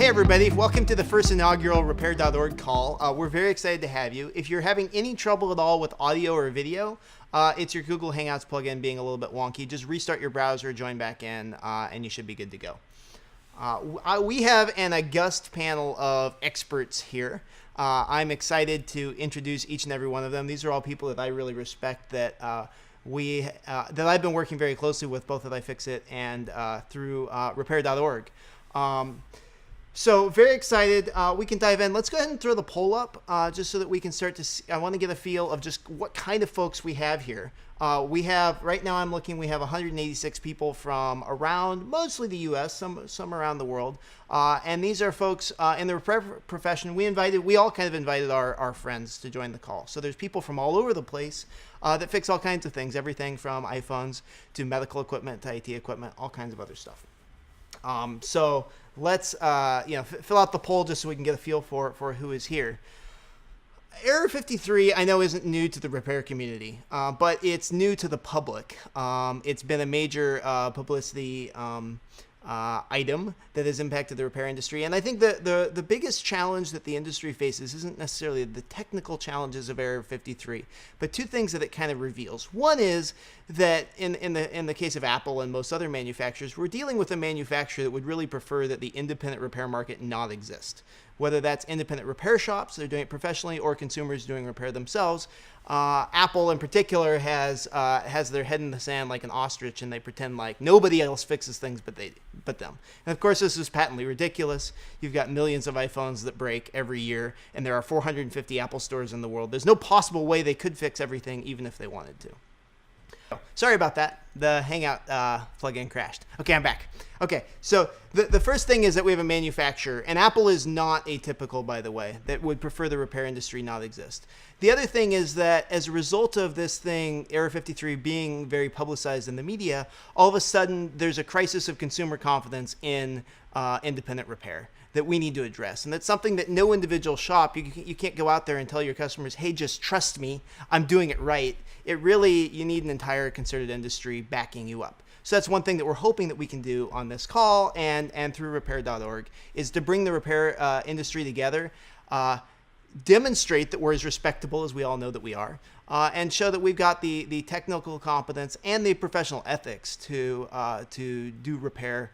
everybody, welcome to the first inaugural Repair.org call. We're very excited to have you. If you're having any trouble at all with audio or video, it's your Google Hangouts plugin being a little bit wonky. Just restart your browser, join back in, and you should be good to go. We have an august panel of experts here. I'm excited to introduce each and every one of them. These are all people that I really respect that that I've been working very closely with, both at iFixit and through Repair.org. So very excited. We can dive in. Let's go ahead and throw the poll up just so that we can start to see. I want to get a feel of just what kind of folks we have here. We have, right now I'm looking, we have 186 people from around, mostly the U.S., some around the world. And these are folks in the repair profession. We all kind of invited our friends to join the call. So there's people from all over the place that fix all kinds of things, everything from iPhones to medical equipment to IT equipment, all kinds of other stuff. So let's fill out the poll just so we can get a feel for who is here. Error 53, I know, isn't new to the repair community, but it's new to the public. It's been a major publicity item that has impacted the repair industry. And I think that the biggest challenge that the industry faces isn't necessarily the technical challenges of Error 53, but two things that it kind of reveals. One is that in the case of Apple and most other manufacturers, we're dealing with a manufacturer that would really prefer that the independent repair market not exist. Whether that's independent repair shops, they're doing it professionally, or consumers doing repair themselves. Apple in particular has their head in the sand like an ostrich, and they pretend like nobody else fixes things but them. And of course, this is patently ridiculous. You've got millions of iPhones that break every year, and there are 450 Apple stores in the world. There's no possible way they could fix everything, even if they wanted to. Sorry about that. The Hangout plugin crashed. Okay, I'm back. Okay, so the first thing is that we have a manufacturer, and Apple is not atypical, by the way, that would prefer the repair industry not exist. The other thing is that as a result of this thing, Error 53 being very publicized in the media, all of a sudden there's a crisis of consumer confidence in independent repair that we need to address. And that's something that no individual shop, you can't go out there and tell your customers, hey, just trust me, I'm doing it right. You need an entire concerted industry backing you up. So that's one thing that we're hoping that we can do on this call and through repair.org is to bring the repair industry together, demonstrate that we're as respectable as we all know that we are, and show that we've got the technical competence and the professional ethics to do repair.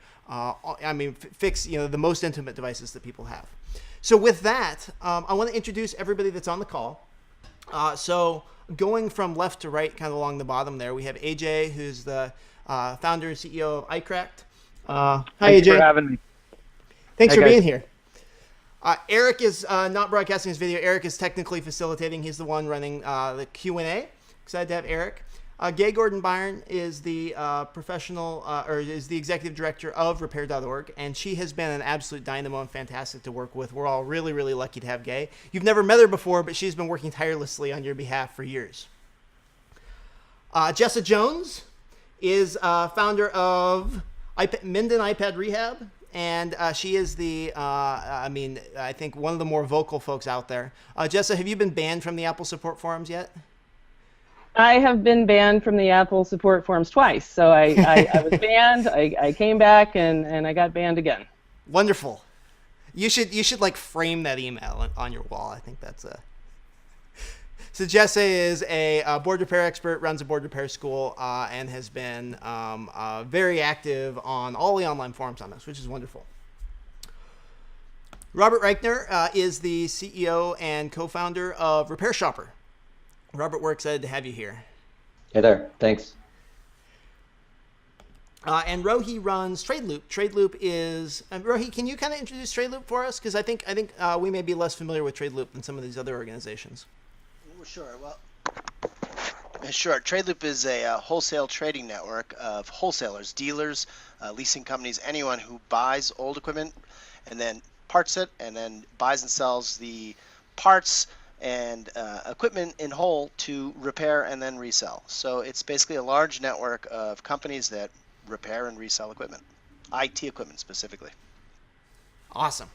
Fix the most intimate devices that people have. So with that, I want to introduce everybody that's on the call. So going from left to right, kind of along the bottom there, we have AJ, who's the founder and CEO of iCracked. Hi, AJ. Thanks for having me. Thanks for being here. Eric is not broadcasting his video. Eric is technically facilitating. He's the one running the Q&A. Excited to have Eric. Gay Gordon Byron is the is the executive director of Repair.org, and she has been an absolute dynamo and fantastic to work with. We're all really, really lucky to have Gay. You've never met her before, but she's been working tirelessly on your behalf for years. Jessa Jones is founder of Minden iPad Rehab, and she is I think one of the more vocal folks out there. Jessa, have you been banned from the Apple support forums yet? I have been banned from the Apple support forums twice. So I was banned, I came back, and I got banned again. Wonderful. You should like frame that email on your wall. I think that's a... So Jessa is a board repair expert, runs a board repair school, and has been very active on all the online forums on this, which is wonderful. Robert Reichner is the CEO and co-founder of Repair Shopper. Robert, we're excited to have you here. Hey there, thanks. And Rohi runs TradeLoop. TradeLoop is Rohi. Can you kind of introduce TradeLoop for us? Because I think we may be less familiar with TradeLoop than some of these other organizations. Sure. Well, sure. TradeLoop is a wholesale trading network of wholesalers, dealers, leasing companies, anyone who buys old equipment and then parts it, and then buys and sells the parts and equipment in whole to repair and then resell. So it's basically a large network of companies that repair and resell equipment, IT equipment specifically. Awesome.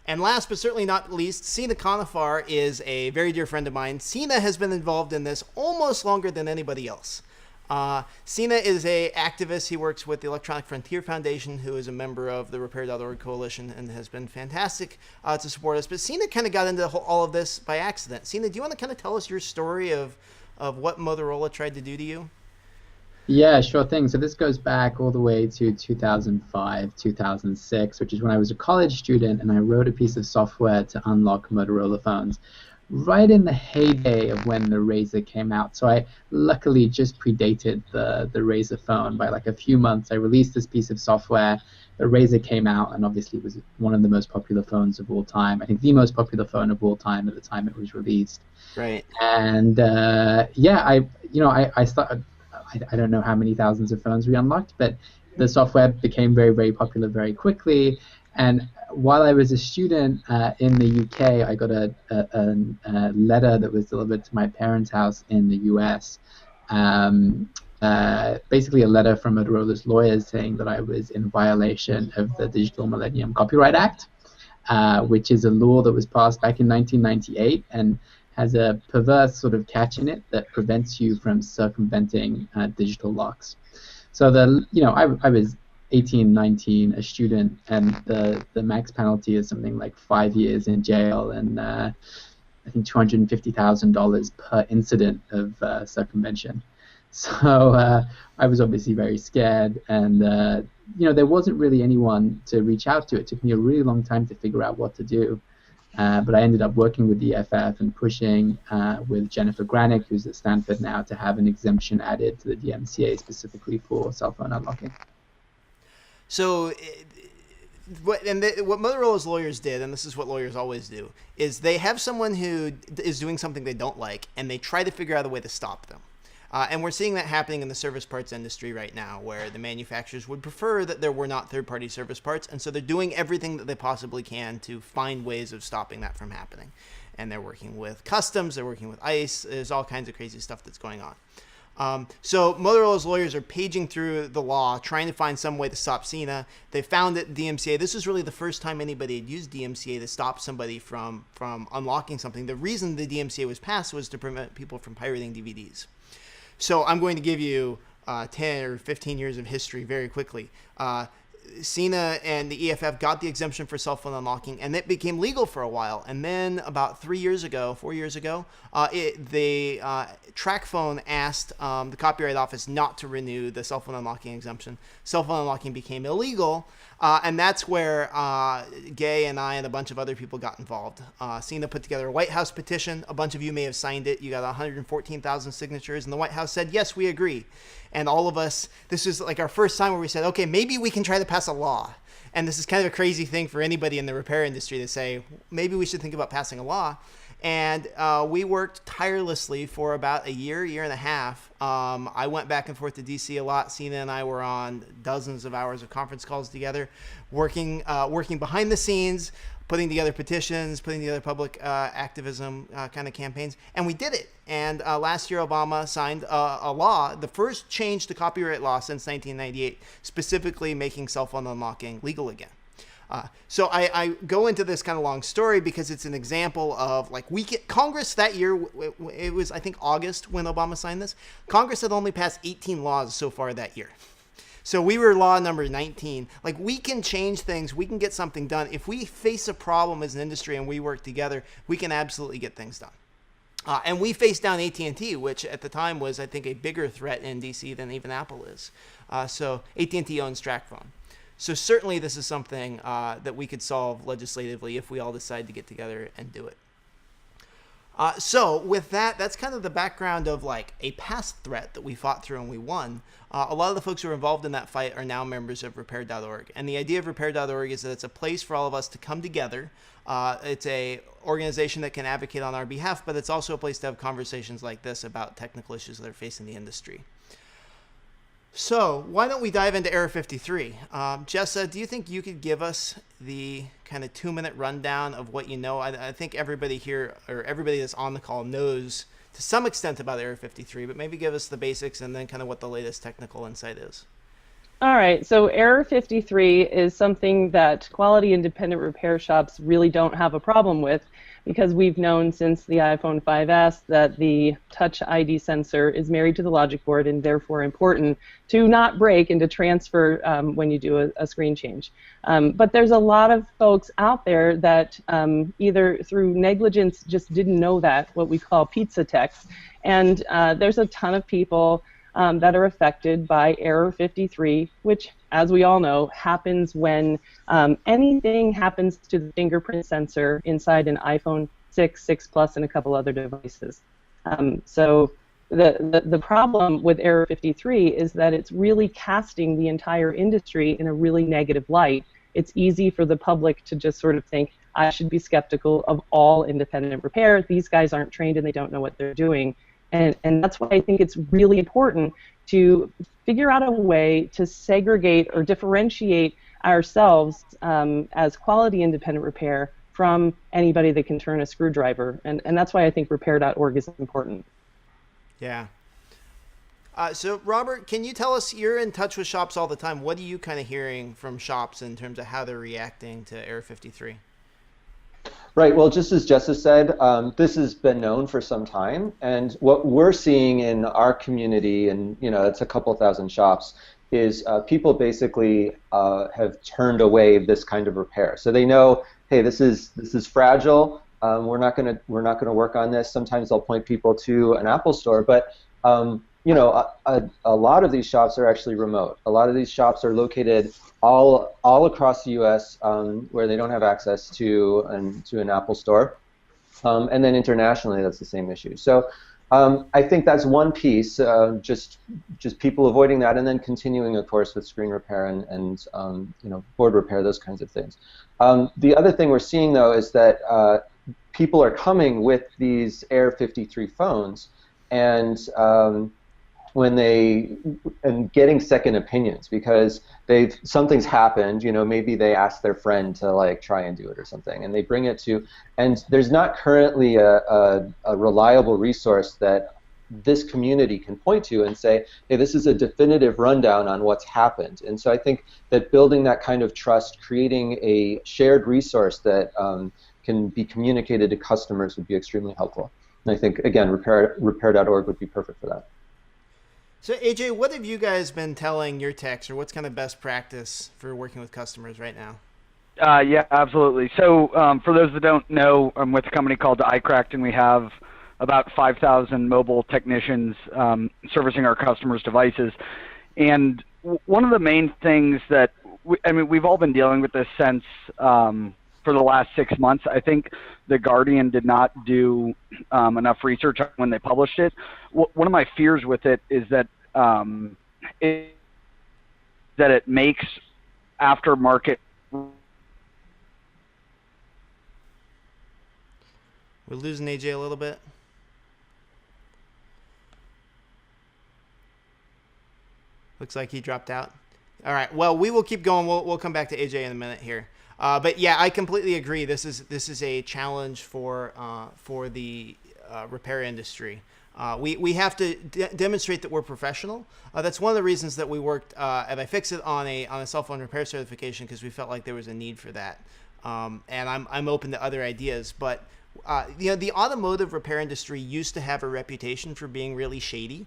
And last but certainly not least, Sina Konafar is a very dear friend of mine. Sina has been involved in this almost longer than anybody else. Sina is a activist. He works with the Electronic Frontier Foundation, who is a member of the Repair.org coalition and has been fantastic to support us. But Sina kind of got into all of this by accident. Sina, do you want to kind of tell us your story of what Motorola tried to do to you? Yeah, sure thing. So this goes back all the way to 2005, 2006, which is when I was a college student and I wrote a piece of software to unlock Motorola phones right in the heyday of when the Razr came out. So I luckily just predated the Razr phone by like a few months. I released this piece of software. The Razr came out and obviously was one of the most popular phones of all time. I think the most popular phone of all time at the time it was released. Right. And yeah, I started. I don't know how many thousands of phones we unlocked, but the software became very, very popular very quickly. And while I was a student in the UK, I got a letter that was delivered to my parents' house in the US. Basically a letter from Motorola's lawyers saying that I was in violation of the Digital Millennium Copyright Act, which is a law that was passed back in 1998 and has a perverse sort of catch in it that prevents you from circumventing digital locks. So I was 18, 19, a student, and the max penalty is something like 5 years in jail and I think $250,000 per incident of circumvention. So I was obviously very scared, and there wasn't really anyone to reach out to. It took me a really long time to figure out what to do. But I ended up working with the FF and pushing with Jennifer Granick, who's at Stanford now, to have an exemption added to the DMCA specifically for cell phone unlocking. So, what Motorola's lawyers did, and this is what lawyers always do, is they have someone who is doing something they don't like, and they try to figure out a way to stop them. And we're seeing that happening in the service parts industry right now, where the manufacturers would prefer that there were not third-party service parts, and so they're doing everything that they possibly can to find ways of stopping that from happening. And they're working with customs, they're working with ICE, there's all kinds of crazy stuff that's going on. So Motorola's lawyers are paging through the law, trying to find some way to stop Sina. They found that DMCA, this is really the first time anybody had used DMCA to stop somebody from unlocking something. The reason the DMCA was passed was to prevent people from pirating DVDs. So I'm going to give you 10 or 15 years of history very quickly. Sina and the EFF got the exemption for cell phone unlocking, and it became legal for a while. And then about 4 years ago, the TrackPhone asked the Copyright Office not to renew the cell phone unlocking exemption. Cell phone unlocking became illegal, and that's where Gay and I and a bunch of other people got involved. Sina put together a White House petition. A bunch of you may have signed it. You got 114,000 signatures, and the White House said, yes, we agree. And all of us, this was like our first time where we said, okay, maybe we can try to pass a law. And this is kind of a crazy thing for anybody in the repair industry to say, maybe we should think about passing a law. And we worked tirelessly for about a year and a half. I went back and forth to DC a lot. Sina and I were on dozens of hours of conference calls together, working behind the scenes, putting together petitions, putting together public activism kind of campaigns. And we did it. And last year, Obama signed a law, the first change to copyright law since 1998, specifically making cell phone unlocking legal again. So I go into this kind of long story because it's an example of like Congress that year, it was I think August when Obama signed this. Congress had only passed 18 laws so far that year. So we were law number 19. Like, we can change things. We can get something done. If we face a problem as an industry and we work together, we can absolutely get things done. And we faced down AT&T, which at the time was, I think, a bigger threat in DC than even Apple is. So AT&T owns TrackPhone. So certainly this is something that we could solve legislatively if we all decide to get together and do it. So with that, that's kind of the background of like a past threat that we fought through and we won. A lot of the folks who were involved in that fight are now members of Repair.org. And the idea of Repair.org is that it's a place for all of us to come together. It's a organization that can advocate on our behalf, but it's also a place to have conversations like this about technical issues that are facing the industry. So why don't we dive into Error 53? Jessa, do you think you could give us the kind of 2-minute rundown of what you know? I think everybody here, or everybody that's on the call, knows to some extent about Error 53, but maybe give us the basics and then kind of what the latest technical insight is. All right, so Error 53 is something that quality independent repair shops really don't have a problem with because we've known since the iPhone 5S that the Touch ID sensor is married to the logic board and therefore important to not break and to transfer when you do a screen change. But there's a lot of folks out there that either through negligence just didn't know that, what we call pizza techs, and there's a ton of people that are affected by error 53, which, as we all know, happens when anything happens to the fingerprint sensor inside an iPhone 6, 6 Plus, and a couple other devices. So the problem with error 53 is that it's really casting the entire industry in a really negative light. It's easy for the public to just sort of think, I should be skeptical of all independent repair. These guys aren't trained and they don't know what they're doing. And that's why I think it's really important to figure out a way to segregate or differentiate ourselves as quality independent repair from anybody that can turn a screwdriver. And that's why I think repair.org is important. Yeah. So, Robert, can you tell us, you're in touch with shops all the time. What are you kind of hearing from shops in terms of how they're reacting to Error 53? Right. Well, just as Jessica said, this has been known for some time, and what we're seeing in our community, and it's a couple thousand shops, is people basically have turned away this kind of repair. So they know, hey, this is fragile. We're not gonna work on this. Sometimes they'll point people to an Apple store, but a lot of these shops are actually remote. A lot of these shops are located all across the U.S. Where they don't have access to an Apple store, and then internationally that's the same issue. So I think that's one piece, just people avoiding that, and then continuing, of course, with screen repair and board repair, those kinds of things. The other thing we're seeing though is that people are coming with these Air 53 phones and getting second opinions because something's happened, maybe they asked their friend to try and do it or something, and they bring it to, and there's not currently a reliable resource that this community can point to and say, hey, this is a definitive rundown on what's happened. And so I think that building that kind of trust, creating a shared resource that can be communicated to customers would be extremely helpful. And I think, again, repair.org would be perfect for that. So AJ, what have you guys been telling your techs, or what's kind of best practice for working with customers right now? Yeah, absolutely. So for those that don't know, I'm with a company called iCracked, and we have about 5,000 mobile technicians servicing our customers' devices. And one of the main things that, we've all been dealing with this since for the last 6 months. I think The Guardian did not do enough research when they published it. One of my fears with it is that it makes aftermarket. We're losing AJ a little bit. Looks like he dropped out. All right. Well, we will keep going. We'll come back to AJ in a minute here. But yeah, I completely agree. This is a challenge for the repair industry. We have to demonstrate that we're professional. That's one of the reasons that we worked at iFixit on a cell phone repair certification, because we felt like there was a need for that. And I'm open to other ideas, but the automotive repair industry used to have a reputation for being really shady.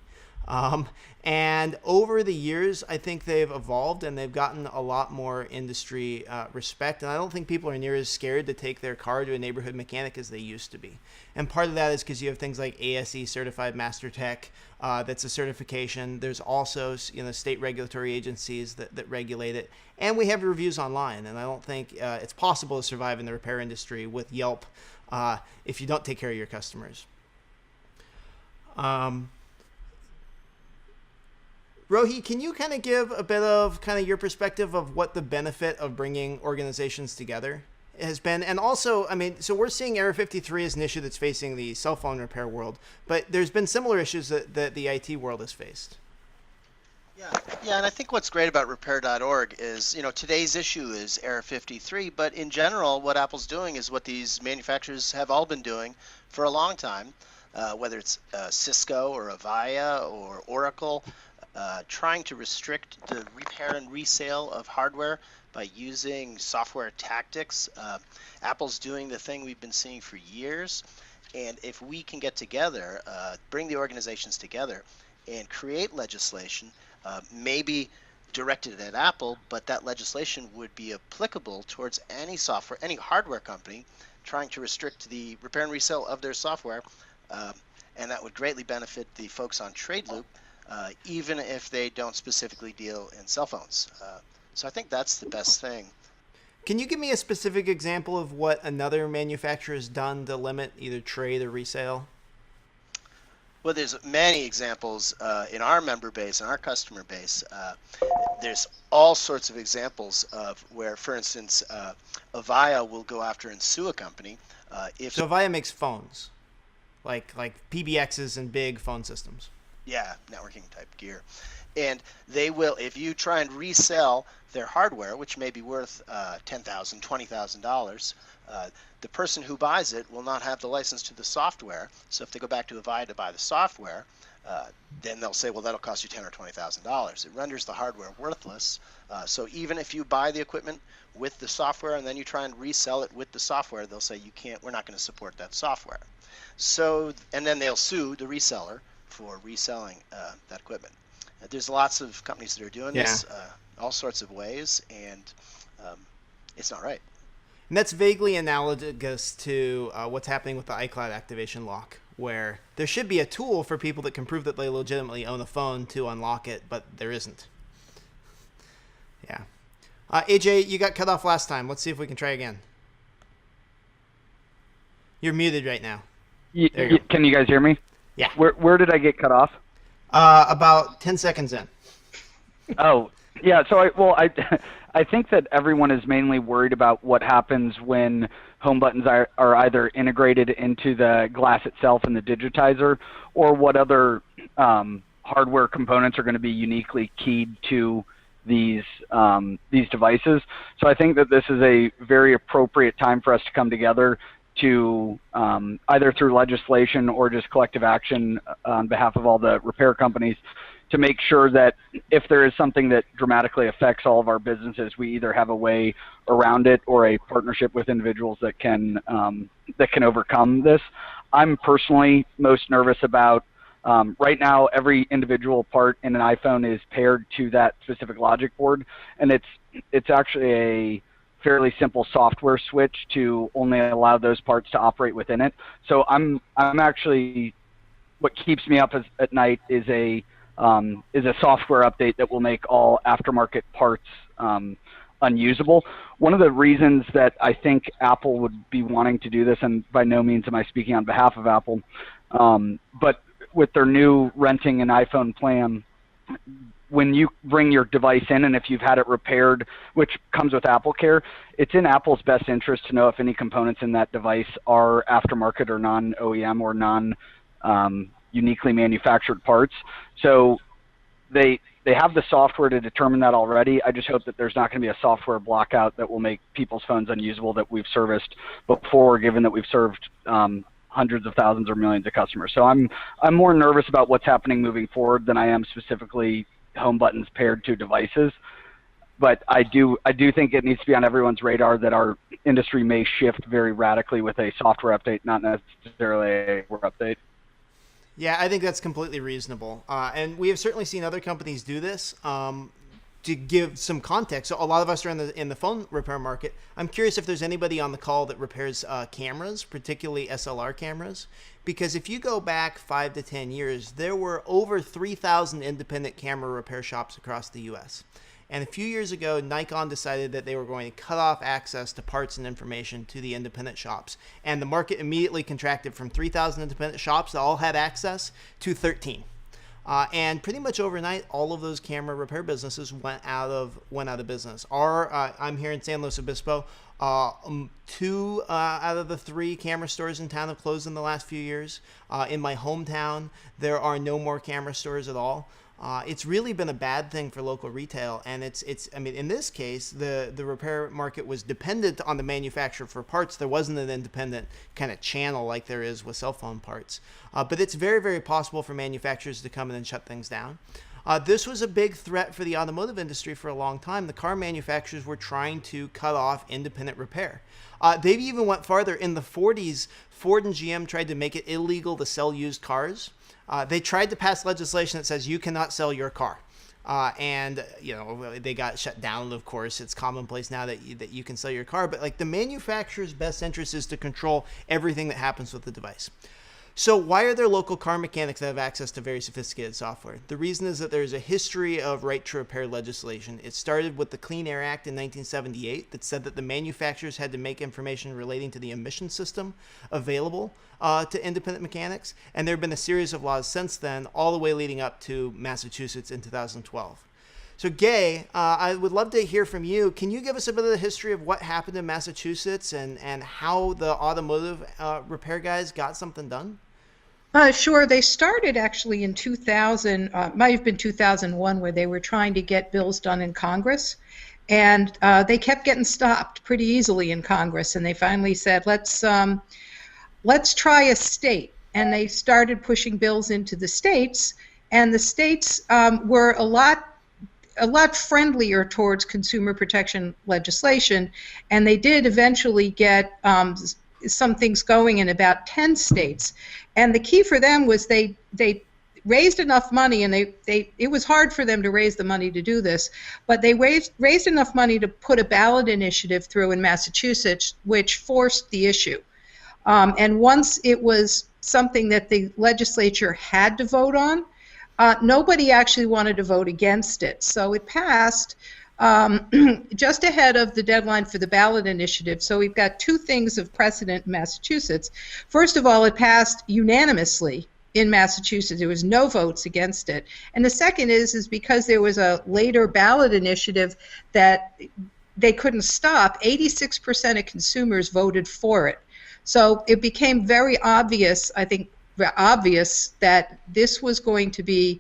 And over the years, I think they've evolved and they've gotten a lot more industry respect. And I don't think people are near as scared to take their car to a neighborhood mechanic as they used to be. And part of that is because you have things like ASE Certified Master Tech, that's a certification. There's also state regulatory agencies that regulate it. And we have reviews online. And I don't think it's possible to survive in the repair industry with Yelp if you don't take care of your customers. Rohi, can you kind of give a bit of kind of your perspective of what the benefit of bringing organizations together has been? And also, so we're seeing Error 53 as an issue that's facing the cell phone repair world, but there's been similar issues that the IT world has faced. Yeah, and I think what's great about repair.org is, today's issue is Error 53, but in general, what Apple's doing is what these manufacturers have all been doing for a long time, whether it's Cisco or Avaya or Oracle. trying to restrict the repair and resale of hardware by using software tactics. Apple's doing the thing we've been seeing for years, and if we can get together, bring the organizations together, and create legislation, maybe directed at Apple, but that legislation would be applicable towards any software, any hardware company trying to restrict the repair and resale of their software, and that would greatly benefit the folks on TradeLoop, even if they don't specifically deal in cell phones. So I think that's the best thing. Can you give me a specific example of what another manufacturer has done to limit either trade or resale? Well, there's many examples in our member base and our customer base. There's all sorts of examples of where, for instance, Avaya will go after and sue a company. So Avaya makes phones, like PBXs and big phone systems. Yeah, networking type gear. And they will, if you try and resell their hardware, which may be worth $10,000, $20,000, the person who buys it will not have the license to the software. So if they go back to Avaya to buy the software, then they'll say, well, that'll cost you $10,000 or $20,000. It renders the hardware worthless. So even if you buy the equipment with the software and then you try and resell it with the software, they'll say you can't. We're not going to support that software. So, and then they'll sue the reseller for reselling that equipment. There's lots of companies that are doing this, all sorts of ways, and it's not right. And that's vaguely analogous to what's happening with the iCloud activation lock, where there should be a tool for people that can prove that they legitimately own a phone to unlock it, but there isn't. Yeah. AJ, you got cut off last time. Let's see if we can try again. You're muted right now. Can you guys hear me? Yeah. Where did I get cut off? About 10 seconds in. Oh, yeah. So I think that everyone is mainly worried about what happens when home buttons are either integrated into the glass itself and the digitizer, or what other hardware components are going to be uniquely keyed to these devices. So I think that this is a very appropriate time for us to come together to either through legislation or just collective action on behalf of all the repair companies to make sure that if there is something that dramatically affects all of our businesses, we either have a way around it or a partnership with individuals that can overcome this. I'm personally most nervous about right now every individual part in an iPhone is paired to that specific logic board, and it's actually a fairly simple software switch to only allow those parts to operate within it. So I'm actually, what keeps me up at night is a software update that will make all aftermarket parts unusable. One of the reasons that I think Apple would be wanting to do this, and by no means am I speaking on behalf of Apple, but with their new renting an iPhone plan, when you bring your device in, and if you've had it repaired, which comes with Apple Care, it's in Apple's best interest to know if any components in that device are aftermarket or non-OEM or non-uniquely manufactured parts. So they have the software to determine that already. I just hope that there's not going to be a software blockout that will make people's phones unusable that we've serviced before, given that we've served hundreds of thousands or millions of customers. So I'm more nervous about what's happening moving forward than I am specifically home buttons paired to devices. But I do think it needs to be on everyone's radar that our industry may shift very radically with a software update, not necessarily a hardware update. Yeah, I think that's completely reasonable. And we have certainly seen other companies do this. To give some context, so a lot of us are in the phone repair market. I'm curious if there's anybody on the call that repairs cameras, particularly SLR cameras, because if you go back 5 to 10 years, there were over 3,000 independent camera repair shops across the U.S. And a few years ago, Nikon decided that they were going to cut off access to parts and information to the independent shops. And the market immediately contracted from 3,000 independent shops that all had access to 13. And pretty much overnight, all of those camera repair businesses went out of business. I'm here in San Luis Obispo. 2 out of the 3 camera stores in town have closed in the last few years. In my hometown, there are no more camera stores at all. It's really been a bad thing for local retail, and I mean, in this case, the repair market was dependent on the manufacturer for parts. There wasn't an independent kind of channel like there is with cell phone parts. But it's very, very possible for manufacturers to come in and shut things down. This was a big threat for the automotive industry for a long time. The car manufacturers were trying to cut off independent repair. They even went farther. In the 40s, Ford and GM tried to make it illegal to sell used cars. They tried to pass legislation that says you cannot sell your car. And they got shut down. Of course, it's commonplace now that you can sell your car, but like the manufacturer's best interest is to control everything that happens with the device. So why are there local car mechanics that have access to very sophisticated software? The reason is that there's a history of right to repair legislation. It started with the Clean Air Act in 1978 that said that the manufacturers had to make information relating to the emission system available to independent mechanics. And there have been a series of laws since then, all the way leading up to Massachusetts in 2012. So Gay, I would love to hear from you. Can you give us a bit of the history of what happened in Massachusetts and how the automotive repair guys got something done? Sure. They started actually in 2000, might have been 2001, where they were trying to get bills done in Congress. And they kept getting stopped pretty easily in Congress. And they finally said, let's try a state. And they started pushing bills into the states. And the states were a lot friendlier towards consumer protection legislation, and they did eventually get some things going in about 10 states. And the key for them was they raised enough money, and it was hard for them to raise the money to do this, but they raised enough money to put a ballot initiative through in Massachusetts, which forced the issue. And once it was something that the legislature had to vote on, nobody actually wanted to vote against it. So it passed just ahead of the deadline for the ballot initiative. So we've got two things of precedent in Massachusetts. First of all, it passed unanimously in Massachusetts. There was no votes against it. And the second is because there was a later ballot initiative that they couldn't stop, 86% of consumers voted for it. So it became very obvious, I think, that this was going to be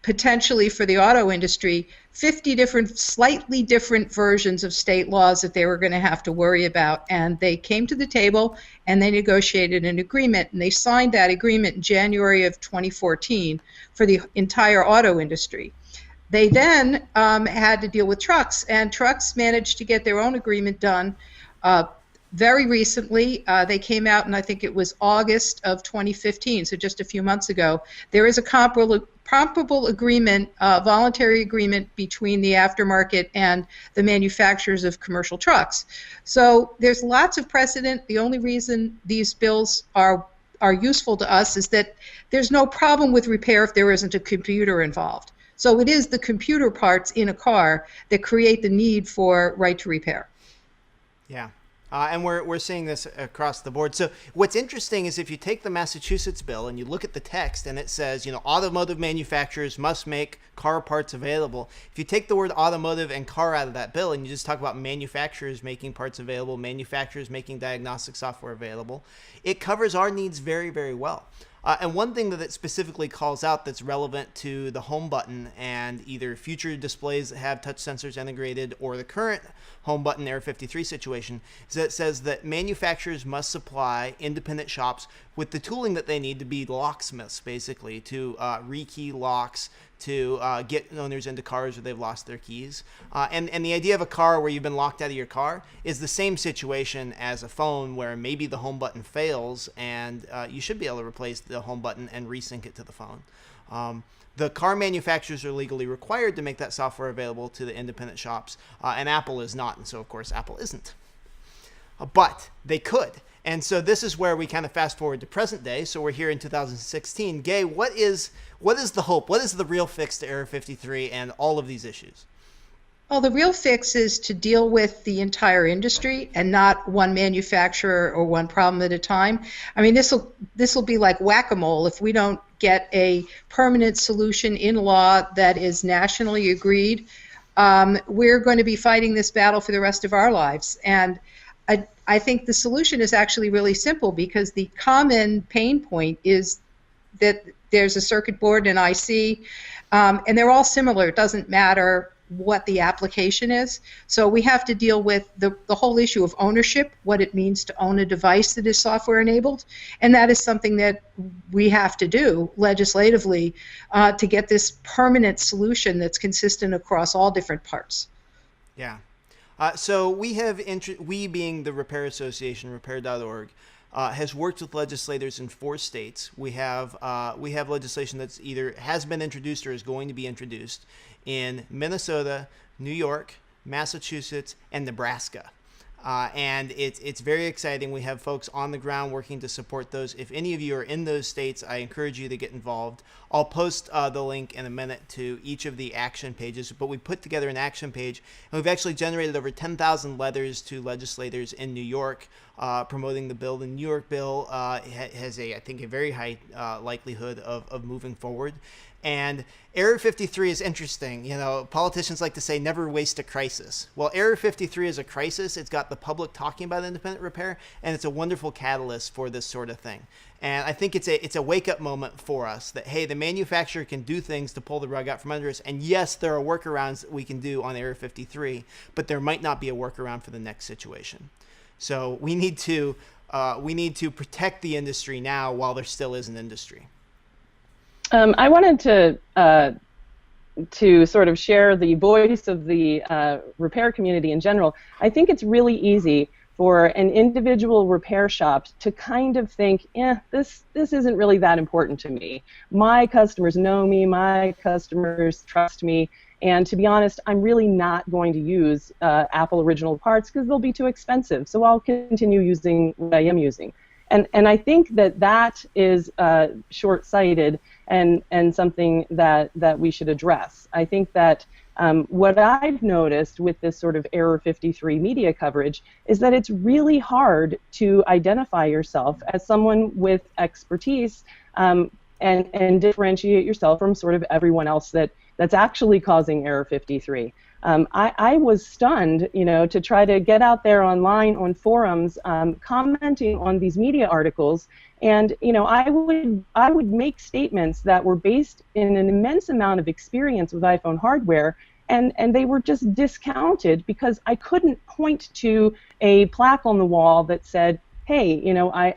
potentially for the auto industry 50 different, slightly different versions of state laws that they were going to have to worry about. And they came to the table and they negotiated an agreement, and they signed that agreement in January of 2014 for the entire auto industry. They then had to deal with trucks, and trucks managed to get their own agreement done very recently. They came out, and I think it was August of 2015, so just a few months ago. There is a comparable agreement, voluntary agreement between the aftermarket and the manufacturers of commercial trucks. So there's lots of precedent. The only reason these bills are useful to us is that there's no problem with repair if there isn't a computer involved. So it is the computer parts in a car that create the need for right to repair. Yeah. And we're seeing this across the board. So what's interesting is if you take the Massachusetts bill and you look at the text, and it says, automotive manufacturers must make car parts available. If you take the word automotive and car out of that bill and you just talk about manufacturers making parts available, manufacturers making diagnostic software available, it covers our needs very, very well. And one thing that it specifically calls out that's relevant to the home button and either future displays that have touch sensors integrated or the current home button Air 53 situation is that it says that manufacturers must supply independent shops with the tooling that they need to be locksmiths, basically, to rekey locks, to get owners into cars where they've lost their keys. And the idea of a car where you've been locked out of your car is the same situation as a phone where maybe the home button fails and you should be able to replace the home button and resync it to the phone. The car manufacturers are legally required to make that software available to the independent shops, and Apple is not, and so of course Apple isn't. But they could. And so this is where we kind of fast forward to present day. So we're here in 2016. Gay, what is the hope? What is the real fix to Error 53 and all of these issues? Well, the real fix is to deal with the entire industry and not one manufacturer or one problem at a time. I mean, this will be like whack-a-mole if we don't get a permanent solution in law that is nationally agreed. We're going to be fighting this battle for the rest of our lives. And I think the solution is actually really simple, because the common pain point is that there's a circuit board and IC, and they're all similar. It doesn't matter what the application is. So we have to deal with the whole issue of ownership, what it means to own a device that is software enabled, and that is something that we have to do legislatively to get this permanent solution that's consistent across all different parts. Yeah. So we have, we being the Repair Association, repair.org, has worked with legislators in 4 states. We have legislation that's either has been introduced or is going to be introduced in Minnesota, New York, Massachusetts, and Nebraska. And it's very exciting. We have folks on the ground working to support those. If any of you are in those states, I encourage you to get involved. I'll post the link in a minute to each of the action pages, but we put together an action page, and we've actually generated over 10,000 letters to legislators in New York promoting the bill. The New York bill has I think, a very high likelihood of moving forward. And Error 53 is interesting. You know, politicians like to say never waste a crisis. Well, Error 53 is a crisis. It's got the public talking about independent repair, and it's a wonderful catalyst for this sort of thing. And I think it's a wake-up moment for us that, hey, the manufacturer can do things to pull the rug out from under us. And yes, there are workarounds that we can do on Error 53, but there might not be a workaround for the next situation. So we need to protect the industry now while there still is an industry. I wanted to sort of share the voice of the repair community in general. I think it's really easy for an individual repair shop to kind of think, this isn't really that important to me. My customers know me, my customers trust me, and to be honest, I'm really not going to use Apple original parts because they'll be too expensive, so I'll continue using what I am using. And I think that is short-sighted and something that we should address. I think that what I've noticed with this sort of Error 53 media coverage is that it's really hard to identify yourself as someone with expertise and differentiate yourself from sort of everyone else that's actually causing Error 53. I was stunned, to try to get out there online on forums, commenting on these media articles, and I would make statements that were based in an immense amount of experience with iPhone hardware, and they were just discounted because I couldn't point to a plaque on the wall that said, hey,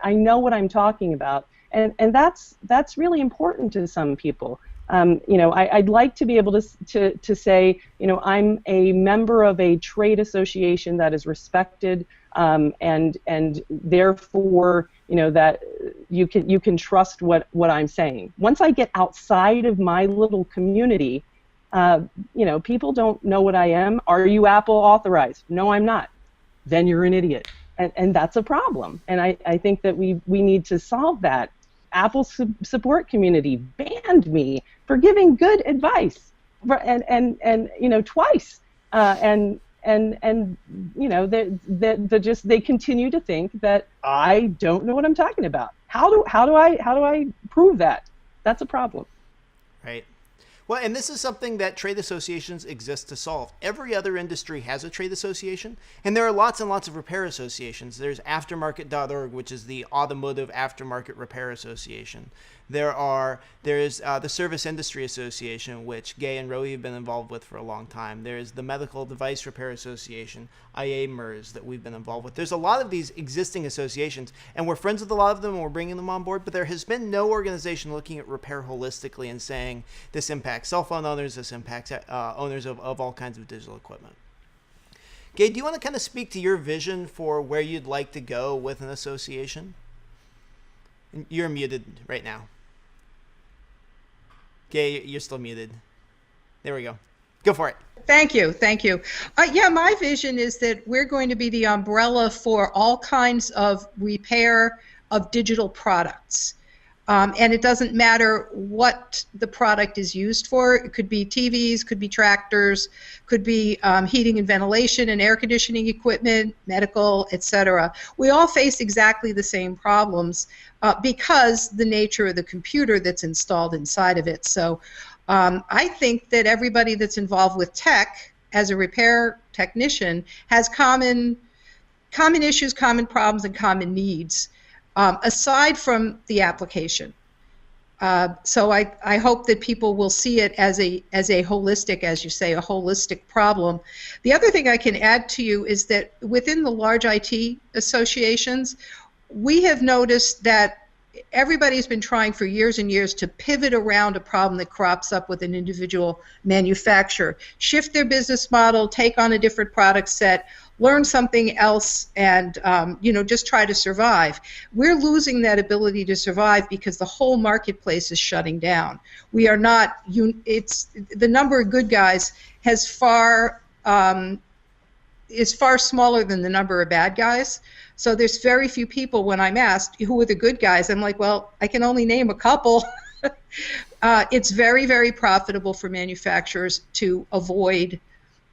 I know what I'm talking about, and that's really important to some people. I'd like to be able to say, I'm a member of a trade association that is respected, and therefore, that you can trust what I'm saying. Once I get outside of my little community, people don't know what I am. Are you Apple authorized? No, I'm not. Then you're an idiot, and that's a problem. And I think that we need to solve that. Apple support community banned me for giving good advice, and twice, they continue to think that I don't know what I'm talking about. How do I prove that? That's a problem. Right. Well, and this is something that trade associations exist to solve. Every other industry has a trade association, and there are lots and lots of repair associations. There's aftermarket.org, which is the Automotive Aftermarket Repair Association. There's the Service Industry Association, which Gay and Rohi have been involved with for a long time. There's the Medical Device Repair Association, IA-MERS, that we've been involved with. There's a lot of these existing associations, and we're friends with a lot of them, and we're bringing them on board, but there has been no organization looking at repair holistically and saying this impacts cell phone owners, this impacts owners of all kinds of digital equipment. Gay, do you want to kind of speak to your vision for where you'd like to go with an association? You're muted right now. Gay, you're still muted. There we go. Go for it. Thank you. Yeah, my vision is that we're going to be the umbrella for all kinds of repair of digital products. And it doesn't matter what the product is used for. It could be TVs, could be tractors, could be heating and ventilation and air conditioning equipment, medical, etc. We all face exactly the same problems because the nature of the computer that's installed inside of it. So I think that everybody that's involved with tech as a repair technician has common issues, common problems, and common needs. Aside from the application. So I hope that people will see it as a holistic, as you say, a holistic problem. The other thing I can add to you is that within the large IT associations, we have noticed that everybody's been trying for years and years to pivot around a problem that crops up with an individual manufacturer, shift their business model, take on a different product set, learn something else, and just try to survive. We're losing that ability to survive because the whole marketplace is shutting down. We are not. It's the number of good guys has is far smaller than the number of bad guys. So there's very few people, when I'm asked who are the good guys, I'm like, well, I can only name a couple. It's very, very profitable for manufacturers to avoid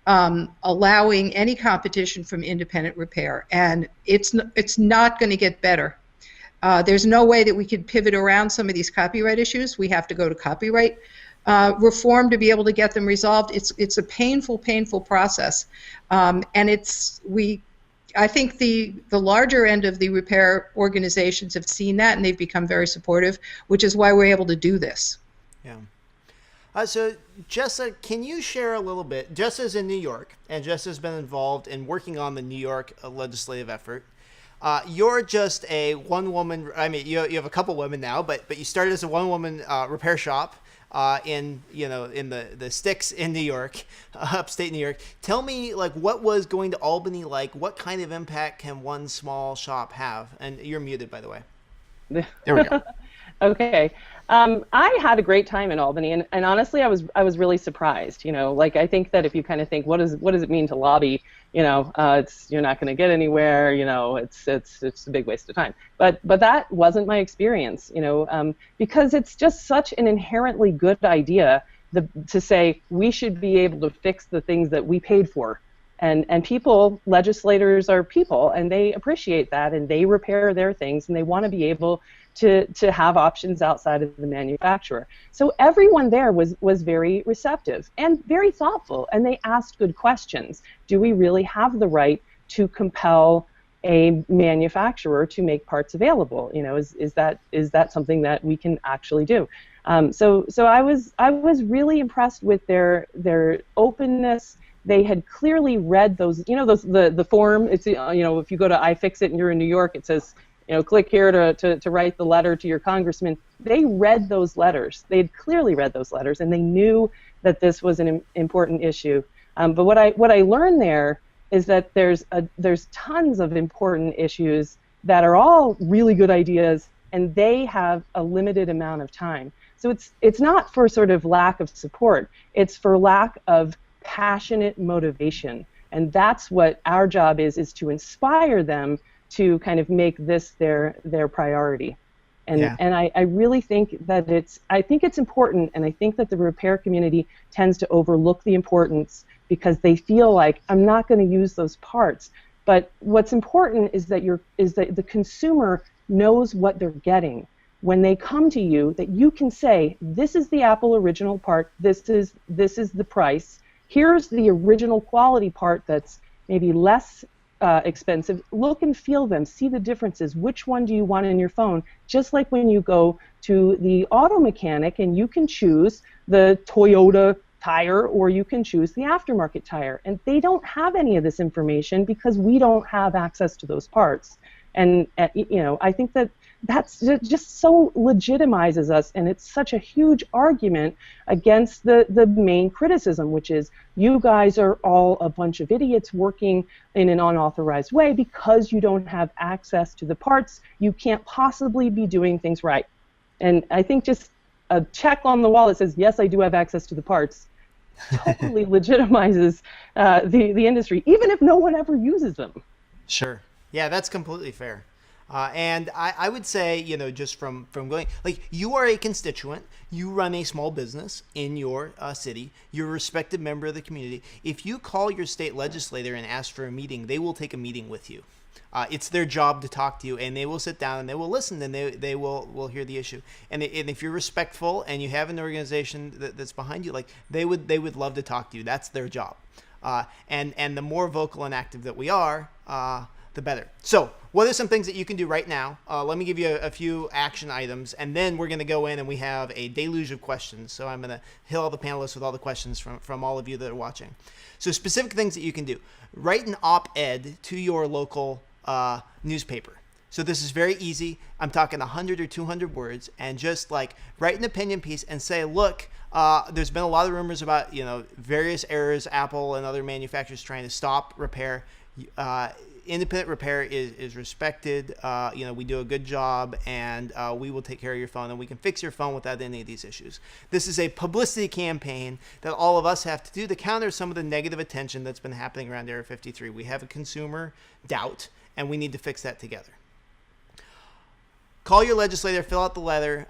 allowing any competition from independent repair, and it's not going to get better. There's no way that we could pivot around some of these copyright issues. We have to go to copyright reform to be able to get them resolved. It's a painful process, and I think the larger end of the repair organizations have seen that, and they've become very supportive, which is why we're able to do this. Yeah. So, Jessa, can you share a little bit? Jessa's in New York, and Jessa's been involved in working on the New York legislative effort. You're just a one-woman. I mean, you have a couple women now, but you started as a one-woman repair shop in the sticks in New York, upstate New York. Tell me, like, what was going to Albany like? What kind of impact can one small shop have? And you're muted, by the way. There we go. Okay. I had a great time in Albany, and honestly, I was really surprised. I think that if you kind of think, what does it mean to lobby? You're not going to get anywhere. It's a big waste of time. But that wasn't my experience. Because it's just such an inherently good idea to say we should be able to fix the things that we paid for. And legislators are people, and they appreciate that, and they repair their things, and they want to be able to have options outside of the manufacturer. So everyone there was very receptive and very thoughtful, and they asked good questions. Do we really have the right to compel a manufacturer to make parts available? Is that something that we can actually do? So I was really impressed with their openness. They had clearly read those, the form. It's if you go to iFixit and you're in New York, it says, click here to write the letter to your congressman. They read those letters. They had clearly read those letters, and they knew that this was an important issue. But what I learned there is that there's tons of important issues that are all really good ideas, and they have a limited amount of time. So it's not for sort of lack of support. It's for lack of passionate motivation, and that's what our job is to inspire them to kind of make this their priority. And I really think that it's important, and I think that the repair community tends to overlook the importance because they feel like, I'm not going to use those parts. But what's important is that the consumer knows what they're getting. When they come to you, that you can say, this is the Apple original part, this is the price, here's the original quality part that's maybe less expensive. Look and feel them, see the differences. Which one do you want in your phone? Just like when you go to the auto mechanic and you can choose the Toyota tire or you can choose the aftermarket tire. And they don't have any of this information because we don't have access to those parts. And I think that's just so legitimizes us, and it's such a huge argument against the main criticism, which is you guys are all a bunch of idiots working in an unauthorized way because you don't have access to the parts. You can't possibly be doing things right. And I think just a check on the wall that says, yes, I do have access to the parts, totally legitimizes the industry, even if no one ever uses them. Sure. Yeah, that's completely fair. And I would say, just from going, like, you are a constituent, you run a small business in your city, you're a respected member of the community. If you call your state legislator and ask for a meeting, they will take a meeting with you. It's their job to talk to you, and they will sit down and they will listen, and they will hear the issue. And if you're respectful and you have an organization that's behind you, like, they would love to talk to you. That's their job. And the more vocal and active that we are, the better. So what are some things that you can do right now? Let me give you a few action items, and then we're going to go in and we have a deluge of questions. So I'm going to hit all the panelists with all the questions from all of you that are watching. So specific things that you can do. Write an op-ed to your local newspaper. So this is very easy. I'm talking 100 or 200 words, and just like write an opinion piece and say, look, there's been a lot of rumors about, various errors, Apple and other manufacturers trying to stop repair. Independent repair is respected. We do a good job, and we will take care of your phone, and we can fix your phone without any of these issues. This is a publicity campaign that all of us have to do to counter some of the negative attention that's been happening around Error 53. We have a consumer doubt, and we need to fix that together. Call your legislator, fill out the letter,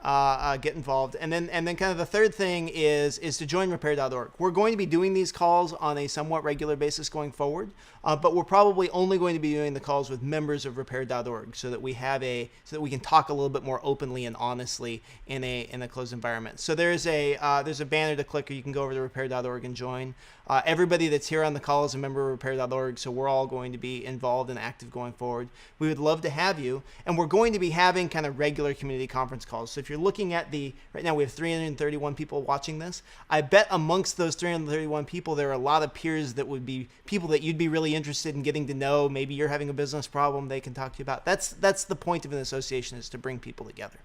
get involved, and then kind of the third thing is to join repair.org. We're going to be doing these calls on a somewhat regular basis going forward, but we're probably only going to be doing the calls with members of repair.org so that we can talk a little bit more openly and honestly in a closed environment. So there's a banner to click, or you can go over to repair.org and join. Everybody that's here on the call is a member of repair.org, so we're all going to be involved and active going forward. We would love to have you, and we're going to be having kind of regular community conference calls. So if you're looking at right now we have 331 people watching this. I bet amongst those 331 people, there are a lot of peers that would be people that you'd be really interested in getting to know. Maybe you're having a business problem they can talk to you about. That's the point of an association, is to bring people together.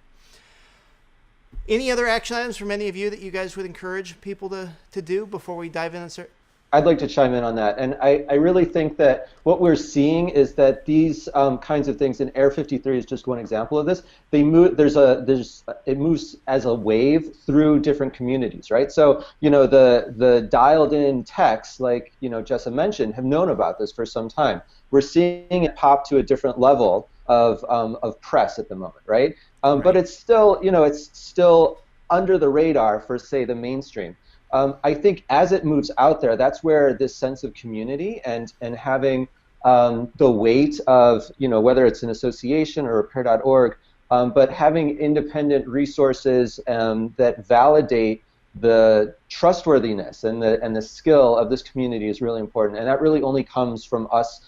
Any other action items from any of you that you guys would encourage people to do before we dive in and start? I'd like to chime in on that. And I really think that what we're seeing is that these kinds of things, and Error 53 is just one example of this, they move, it moves as a wave through different communities, right? So, the dialed in techs, like, Jessa mentioned, have known about this for some time. We're seeing it pop to a different level of press at the moment, right? But it's still under the radar for, say, the mainstream. I think as it moves out there, that's where this sense of community and having the weight of, whether it's an association or repair.org, but having independent resources that validate the trustworthiness and the skill of this community is really important. And that really only comes from us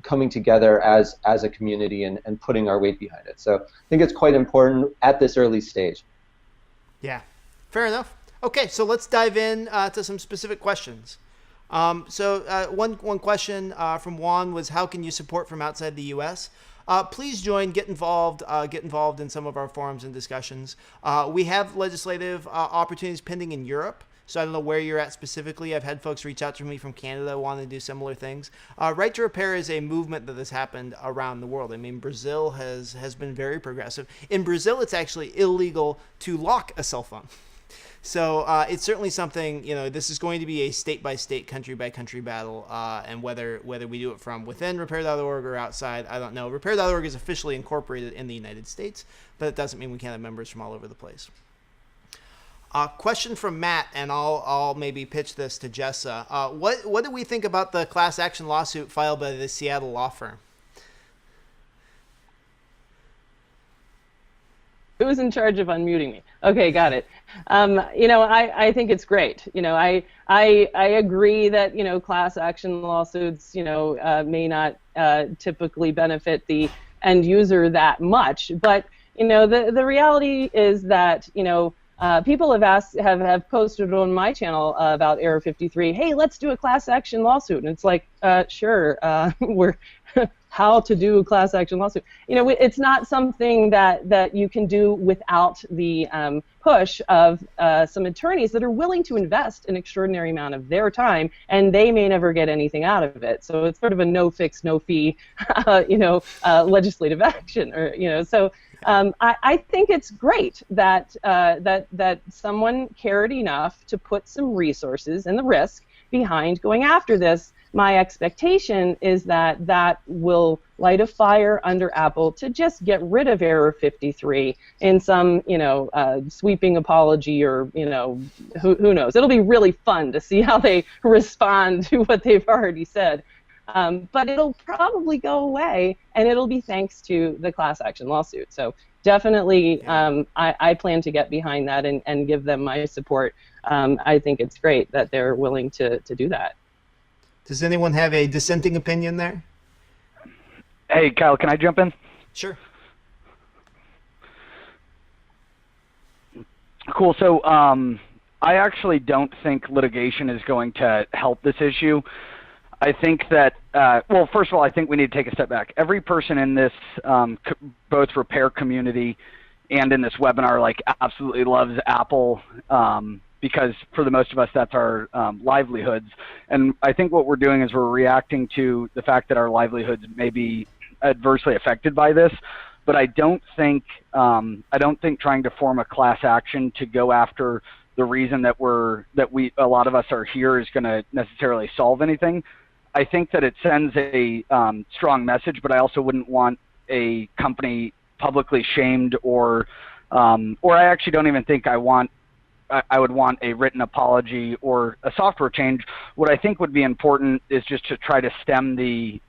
coming together as a community and putting our weight behind it. So I think it's quite important at this early stage. Yeah, fair enough. Okay, so let's dive in to some specific questions. One question from Juan was, how can you support from outside the U.S.? Please join, get involved in some of our forums and discussions. We have legislative opportunities pending in Europe, so I don't know where you're at specifically. I've had folks reach out to me from Canada wanting to do similar things. Right to Repair is a movement that has happened around the world. I mean, Brazil has been very progressive. In Brazil, it's actually illegal to lock a cell phone. So it's certainly something, this is going to be a state-by-state, country-by-country battle, and whether we do it from within repair.org or outside, I don't know. Repair.org is officially incorporated in the United States, but it doesn't mean we can't have members from all over the place. Question from Matt, and I'll maybe pitch this to Jessa. What do we think about the class action lawsuit filed by the Seattle law firm? Who's in charge of unmuting me? Okay, got it. I think it's great. I agree that class action lawsuits may not typically benefit the end user that much, but the reality is that people have posted on my channel about Error 53. Hey, let's do a class action lawsuit, and it's like, sure, we're how to do a class action lawsuit. It's not something that you can do without the push of some attorneys that are willing to invest an extraordinary amount of their time, and they may never get anything out of it. So it's sort of a no fix, no fee, legislative action, or so. I think it's great that that someone cared enough to put some resources and the risk behind going after this. My expectation is that that will light a fire under Apple to just get rid of Error 53 in some, sweeping apology, or, who knows. It'll be really fun to see how they respond to what they've already said. But it'll probably go away, and it'll be thanks to the class action lawsuit. So definitely, I plan to get behind that and give them my support. I think it's great that they're willing to do that. Does anyone have a dissenting opinion there? Hey, Kyle, can I jump in? Sure. Cool. So I actually don't think litigation is going to help this issue. I think that, well, first of all, I think we need to take a step back. Every person in this both repair community and in this webinar absolutely loves Apple because for the most of us, that's our livelihoods. And I think what we're doing is we're reacting to the fact that our livelihoods may be adversely affected by this. But I don't think trying to form a class action to go after the reason that a lot of us are here is going to necessarily solve anything. I think that it sends a strong message, but I also wouldn't want a company publicly shamed or I actually don't even think I would want a written apology or a software change. What I think would be important is just to try to stem the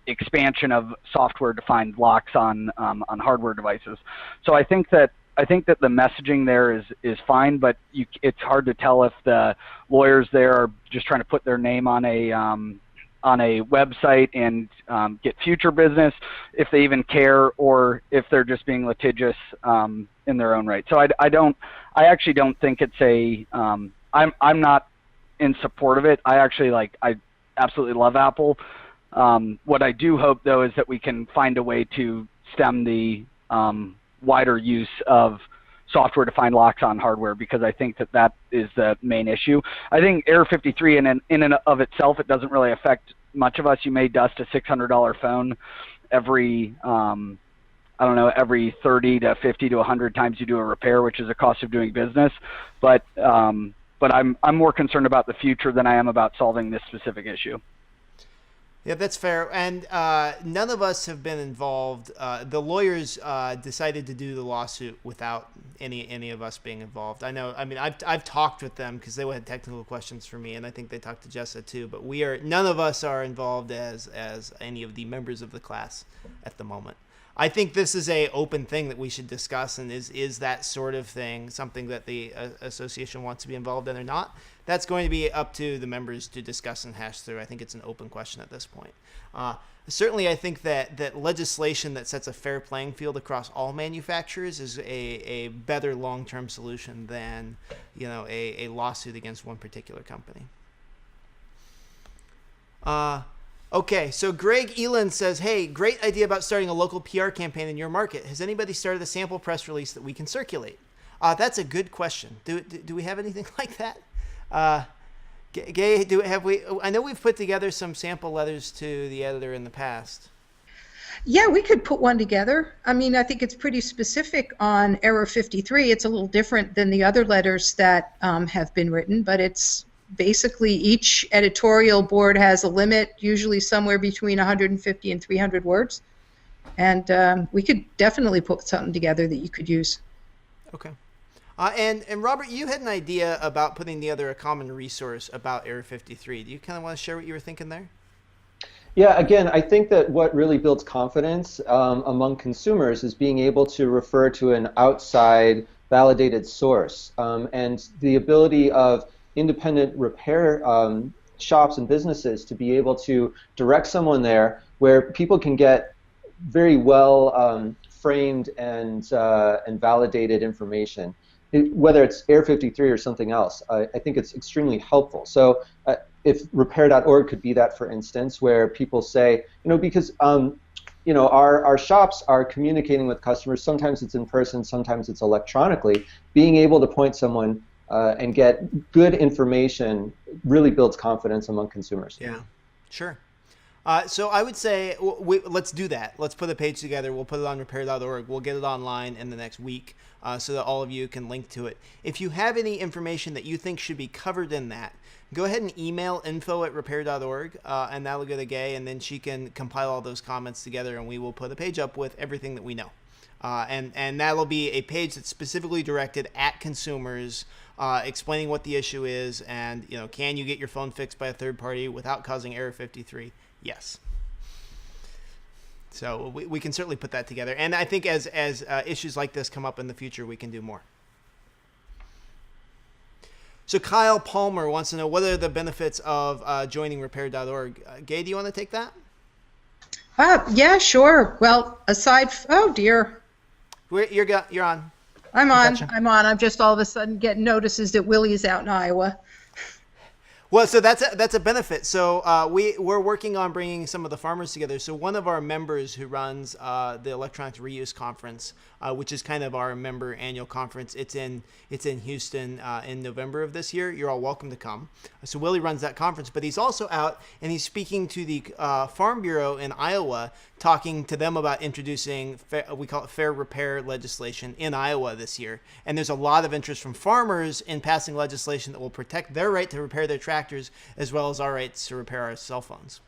expansion of software-defined locks on hardware devices. So I think that the messaging there is fine, but it's hard to tell if the lawyers there are just trying to put their name on a website and get future business, if they even care, or if they're just being litigious in their own right. So I actually don't think it's I'm not in support of it. I absolutely love Apple. What I do hope though is that we can find a way to stem the wider use of software-defined locks on hardware, because I think that is the main issue. I think Error 53 in and of itself, it doesn't really affect much of us. You may dust a $600 phone every every 30 to 50 to 100 times you do a repair, which is a cost of doing business. But I'm more concerned about the future than I am about solving this specific issue. Yeah, that's fair. And none of us have been involved. The lawyers decided to do the lawsuit without any of us being involved. I know. I mean, I've talked with them because they had technical questions for me, and I think they talked to Jessa too. But none of us are involved as any of the members of the class at the moment. I think this is a open thing that we should discuss, and is that sort of thing something that the association wants to be involved in or not? That's going to be up to the members to discuss and hash through. I think it's an open question at this point. Certainly, I think that legislation that sets a fair playing field across all manufacturers is a better long-term solution than a lawsuit against one particular company. Okay, so Greg Elan says, hey, great idea about starting a local PR campaign in your market. Has anybody started a sample press release that we can circulate? That's a good question. Do we have anything like that? Gay, I know we've put together some sample letters to the editor in the past. Yeah, we could put one together. I mean, I think it's pretty specific on Error 53. It's a little different than the other letters that have been written, but it's basically each editorial board has a limit, usually somewhere between 150 and 300 words. And we could definitely put something together that you could use. Okay. And Robert, you had an idea about putting together a common resource about Error 53. Do you kind of want to share what you were thinking there? Yeah, again, I think that what really builds confidence among consumers is being able to refer to an outside validated source, and the ability of independent repair shops and businesses to be able to direct someone there where people can get very well framed and validated information. Whether it's Error 53 or something else, I think it's extremely helpful. So if repair.org could be that, for instance, where people say, because our shops are communicating with customers, sometimes it's in person, sometimes it's electronically, being able to point someone and get good information really builds confidence among consumers. Yeah, sure. So I would say let's do that. Let's put a page together. We'll put it on repair.org. We'll get it online in the next week so that all of you can link to it. If you have any information that you think should be covered in that, go ahead and email info@repair.org, and that'll go to Gay, and then she can compile all those comments together, and we will put a page up with everything that we know. And that'll be a page that's specifically directed at consumers, explaining what the issue is, and can you get your phone fixed by a third party without causing Error 53? Yes. So we can certainly put that together, and I think as issues like this come up in the future, we can do more. So Kyle Palmer wants to know what are the benefits of joining repair.org. Gay, do you want to take that? Yeah, sure. Well, oh dear. You're on. I'm on. Gotcha. I'm just all of a sudden getting notices that Willie's out in Iowa. Well, so that's a benefit. So we're working on bringing some of the farmers together. So one of our members who runs the Electronics Reuse Conference, which is kind of our member annual conference, it's in Houston in November of this year. You're all welcome to come. So Willie runs that conference, but he's also out and he's speaking to the Farm Bureau in Iowa, talking to them about introducing we call it fair repair legislation in Iowa this year. And there's a lot of interest from farmers in passing legislation that will protect their right to repair their tractors as well as our rights to repair our cell phones.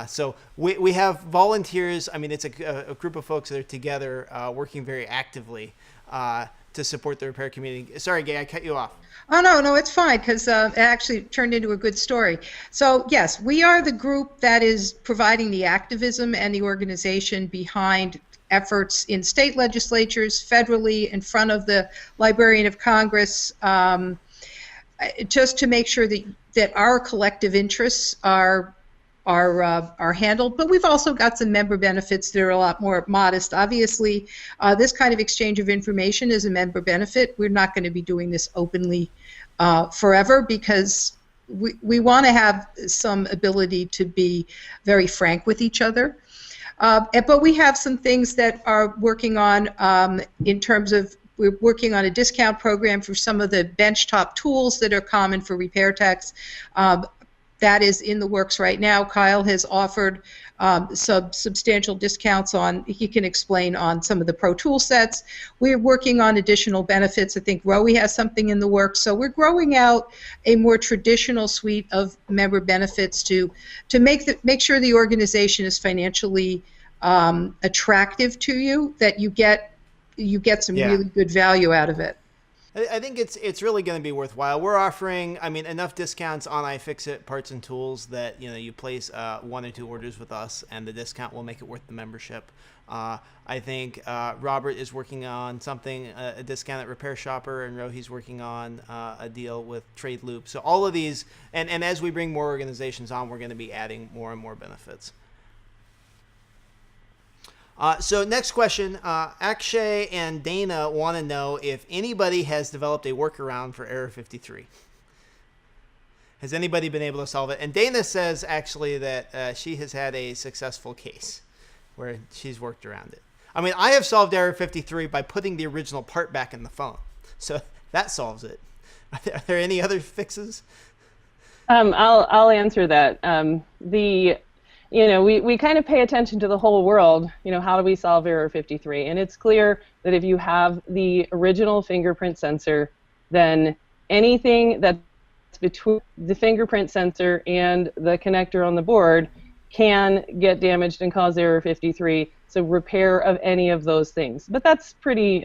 So we have volunteers. I mean, it's a group of folks that are together working very actively to support the repair community. Sorry, Gay, I cut you off. Oh, no, it's fine, because it actually turned into a good story. So, yes, we are the group that is providing the activism and the organization behind efforts in state legislatures, federally, in front of the Librarian of Congress, just to make sure that our collective interests are handled. But we've also got some member benefits that are a lot more modest. Obviously, this kind of exchange of information is a member benefit. We're not going to be doing this openly forever, because we want to have some ability to be very frank with each other. But we have some things that are working on in terms of, we're working on a discount program for some of the benchtop tools that are common for repair techs. That is in the works right now. Kyle has offered some substantial discounts on, he can explain on some of the Pro Tool sets. We're working on additional benefits. I think Rowie has something in the works. So we're growing out a more traditional suite of member benefits to make sure the organization is financially attractive to you, that you get some really good value out of it. I think it's really going to be worthwhile. We're offering, I mean, enough discounts on iFixit parts and tools that, you place 1 or 2 orders with us, and the discount will make it worth the membership. I think Robert is working on something, a discount at Repair Shopper, and Rohi's working on a deal with Trade Loop. So all of these, and as we bring more organizations on, we're going to be adding more and more benefits. So next question, Akshay and Dana want to know if anybody has developed a workaround for error 53. Has anybody been able to solve it? And Dana says actually that she has had a successful case where she's worked around it. I mean, I have solved error 53 by putting the original part back in the phone. So that solves it. Are there any other fixes? I'll answer that. We kind of pay attention to the whole world. How do we solve error 53? And it's clear that if you have the original fingerprint sensor, then anything that's between the fingerprint sensor and the connector on the board can get damaged and cause error 53. So repair of any of those things. But that's pretty,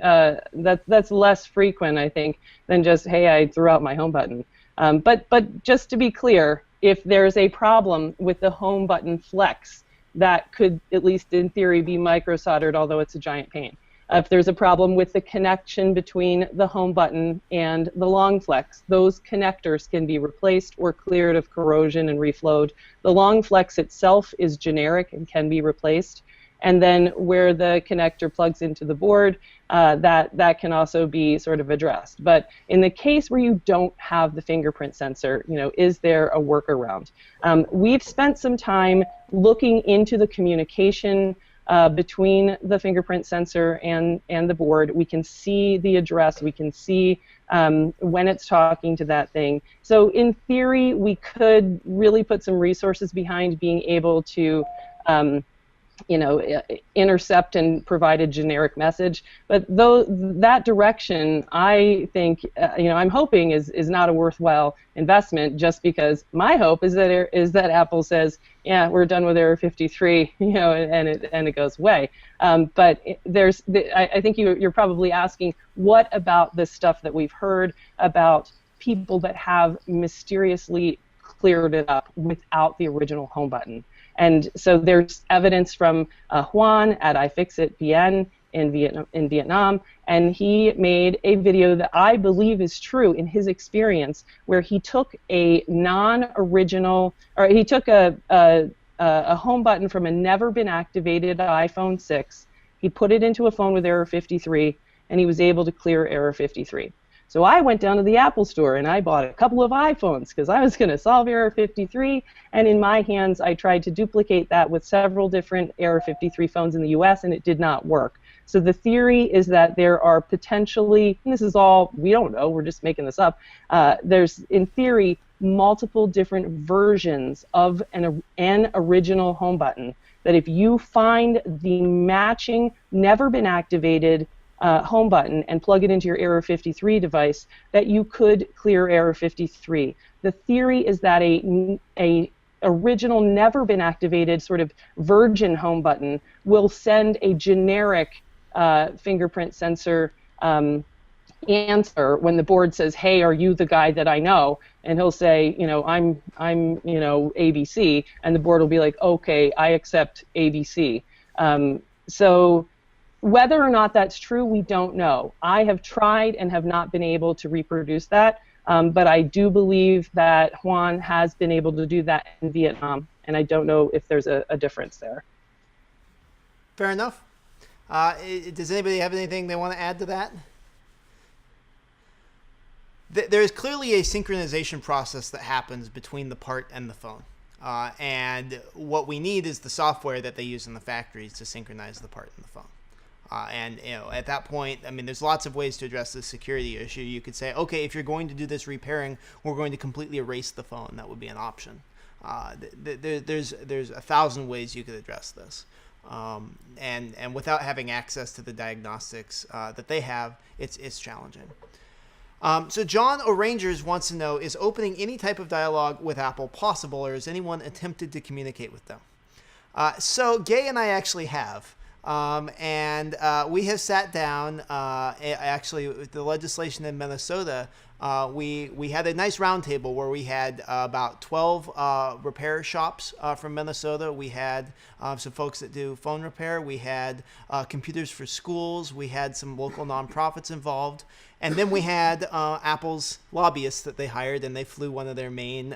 that's less frequent, I think, than just, hey, I threw out my home button. But just to be clear, if there's a problem with the home button flex, that could, at least in theory, be micro-soldered, although it's a giant pain. If there's a problem with the connection between the home button and the long flex, those connectors can be replaced or cleared of corrosion and reflowed. The long flex itself is generic and can be replaced. And then where the connector plugs into the board, that can also be sort of addressed. But in the case where you don't have the fingerprint sensor, is there a workaround? We've spent some time looking into the communication between the fingerprint sensor and the board. We can see the address. We can see when it's talking to that thing. So in theory, we could really put some resources behind being able to intercept and provide a generic message. But that direction, I think, I'm hoping is not a worthwhile investment, just because my hope is that Apple says, yeah, we're done with error 53, and it goes away. But I think you're probably asking, what about this stuff that we've heard about people that have mysteriously cleared it up without the original home button? And so there's evidence from Juan at iFixit VN in Vietnam, and he made a video that I believe is true in his experience, where he took a non-original, or he took a a home button from a never been activated iPhone 6. He put it into a phone with error 53, and he was able to clear error 53. So I went down to the Apple store and I bought a couple of iPhones because I was going to solve error 53, and in my hands I tried to duplicate that with several different error 53 phones in the US, and it did not work. So the theory is that there are potentially, and this is all, we don't know, we're just making this up, there's, in theory, multiple different versions of an original home button, that if you find the matching, never been activated home button and plug it into your error 53 device, that you could clear error 53. The theory is that a original, never been activated sort of virgin home button will send a generic fingerprint sensor answer when the board says, "Hey, are you the guy that I know?" And he'll say, you know, I'm you know, ABC, and the board will be like, "Okay, I accept ABC." So whether or not that's true, we don't know. I have tried and have not been able to reproduce that, but I do believe that Juan has been able to do that in Vietnam, and I don't know if there's a difference there. Fair enough. Does anybody have anything they want to add to that? There's clearly a synchronization process that happens between the part and the phone. And what we need is the software that they use in the factories to synchronize the part and the phone. And you know, at that point, I mean, there's lots of ways to address this security issue. You could say, okay, if you're going to do this repairing, we're going to completely erase the phone. That would be an option. There's 1,000 ways you could address this. And without having access to the diagnostics that they have, it's challenging. So John O'Rangers wants to know, is opening any type of dialogue with Apple possible, or has anyone attempted to communicate with them? So Gay and I actually have. And we have sat down, actually, with the legislation in Minnesota. We had a nice roundtable where we had about 12 repair shops from Minnesota. We had some folks that do phone repair. We had computers for schools. We had some local nonprofits involved. And then we had Apple's lobbyists that they hired, and they flew one of their main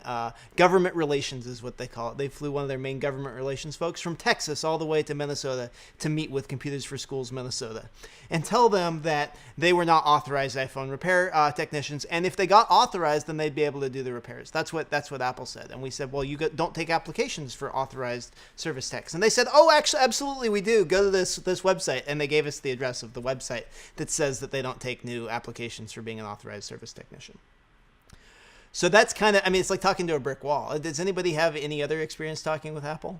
government relations is what they call it. They flew one of their main government relations folks from Texas all the way to Minnesota to meet with Computers for Schools Minnesota and tell them that they were not authorized iPhone repair technicians, and if they got authorized, then they'd be able to do the repairs. That's what Apple said. And we said, well, don't take applications for authorized service techs. And they said, oh, actually, absolutely, we do. Go to this website. And they gave us the address of the website that says that they don't take new applications for being an authorized service technician. So that's kind of, I mean, it's like talking to a brick wall. Does anybody have any other experience talking with Apple?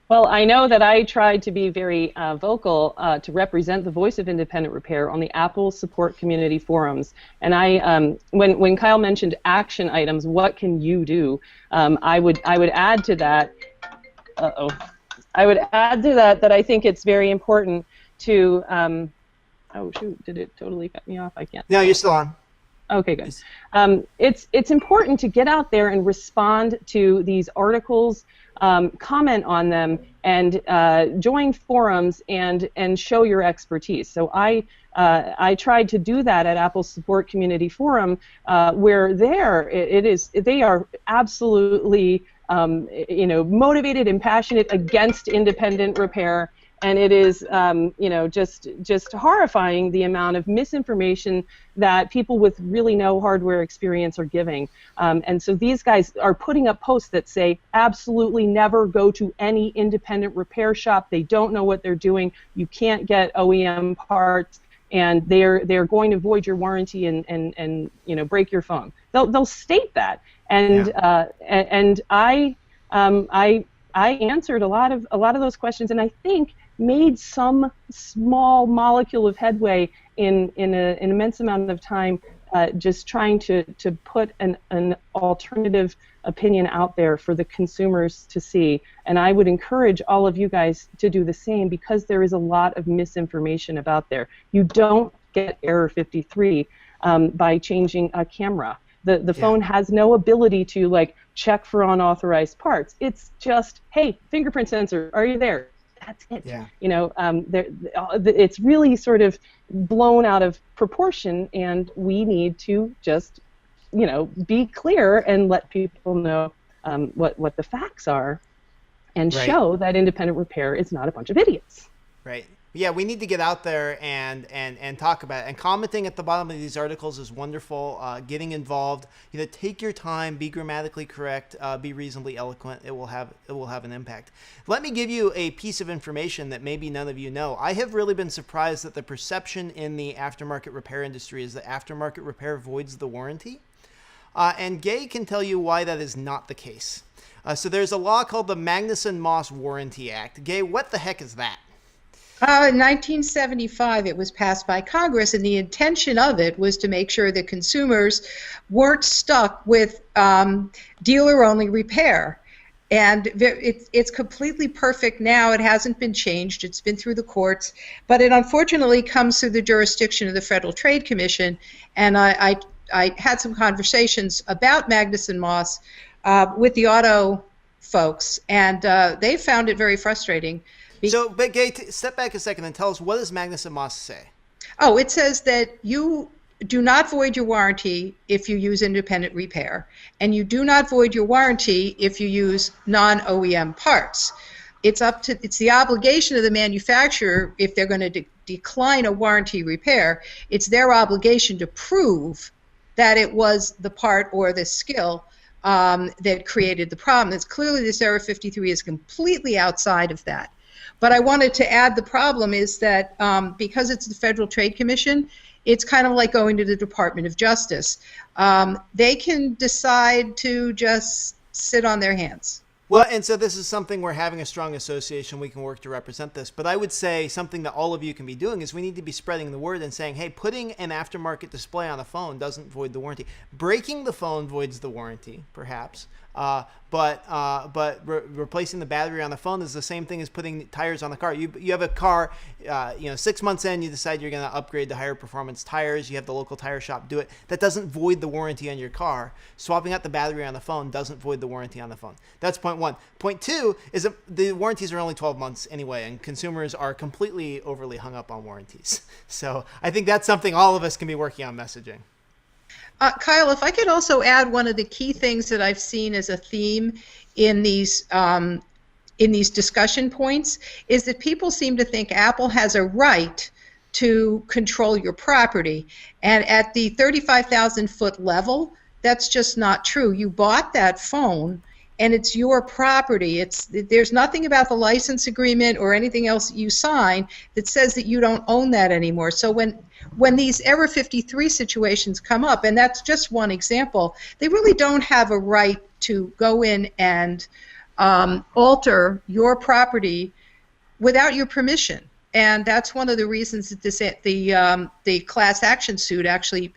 Well, I know that I tried to be very vocal to represent the voice of independent repair on the Apple support community forums. And I, when Kyle mentioned action items, what can you do? I would add to that. I would add to that I think it's very important to. Oh shoot! Did it totally cut me off? I can't. No, you're still on. Okay, good. It's important to get out there and respond to these articles, comment on them, and join forums and show your expertise. So I tried to do that at Apple's Support Community Forum, where they are absolutely motivated and passionate against independent repair. And it is, just horrifying the amount of misinformation that people with really no hardware experience are giving. And so these guys are putting up posts that say, absolutely never go to any independent repair shop. They don't know what they're doing. You can't get OEM parts, and they're going to void your warranty and break your phone. They'll state that. And and I answered a lot of those questions, and I think made some small molecule of headway in an immense amount of time, just trying to put an alternative opinion out there for the consumers to see. And I would encourage all of you guys to do the same, because there is a lot of misinformation about there. You don't get error 53 by changing a camera. The phone has no ability to check for unauthorized parts. It's just, hey, fingerprint sensor, are you there? That's it. Yeah. It's really sort of blown out of proportion, and we need to just be clear and let people know what the facts are, and Right. show that independent repair is not a bunch of idiots. Right. Yeah, we need to get out there and talk about it. And commenting at the bottom of these articles is wonderful. Getting involved. Take your time. Be grammatically correct. Be reasonably eloquent. It will have an impact. Let me give you a piece of information that maybe none of you know. I have really been surprised that the perception in the aftermarket repair industry is that aftermarket repair voids the warranty. And Gay can tell you why that is not the case. So there's a law called the Magnuson-Moss Warranty Act. Gay, what the heck is that? In 1975, it was passed by Congress, and the intention of it was to make sure that consumers weren't stuck with dealer-only repair. And it's completely perfect now. It hasn't been changed. It's been through the courts. But it unfortunately comes through the jurisdiction of the Federal Trade Commission. And I had some conversations about Magnuson-Moss with the auto folks, and they found it very frustrating. So, but Gay, step back a second and tell us, what does Magnuson-Moss say? Oh, it says that you do not void your warranty if you use independent repair, and you do not void your warranty if you use non-OEM parts. It's the obligation of the manufacturer, if they're going to decline a warranty repair, it's their obligation to prove that it was the part or the skill that created the problem. It's clearly this Error 53 is completely outside of that. But I wanted to add, the problem is that because it's the Federal Trade Commission, it's kind of like going to the Department of Justice. They can decide to just sit on their hands. Well, and so this is something we're having a strong association. We can work to represent this. But I would say something that all of you can be doing is we need to be spreading the word and saying, hey, putting an aftermarket display on a phone doesn't void the warranty. Breaking the phone voids the warranty, perhaps. But replacing the battery on the phone is the same thing as putting tires on the car. You have a car, 6 months in, you decide you're going to upgrade to higher performance tires. You have the local tire shop do it. That doesn't void the warranty on your car. Swapping out the battery on the phone doesn't void the warranty on the phone. That's point one. Point two is that the warranties are only 12 months anyway, and consumers are completely overly hung up on warranties. So I think that's something all of us can be working on messaging. Kyle, if I could also add, one of the key things that I've seen as a theme in these discussion points is that people seem to think Apple has a right to control your property. And at the 35,000 foot level, that's just not true. You bought that phone, and it's your property. There's nothing about the license agreement or anything else that you sign that says that you don't own that anymore. So when these Error 53 situations come up, and that's just one example, they really don't have a right to go in and alter your property without your permission. And that's one of the reasons that the class action suit actually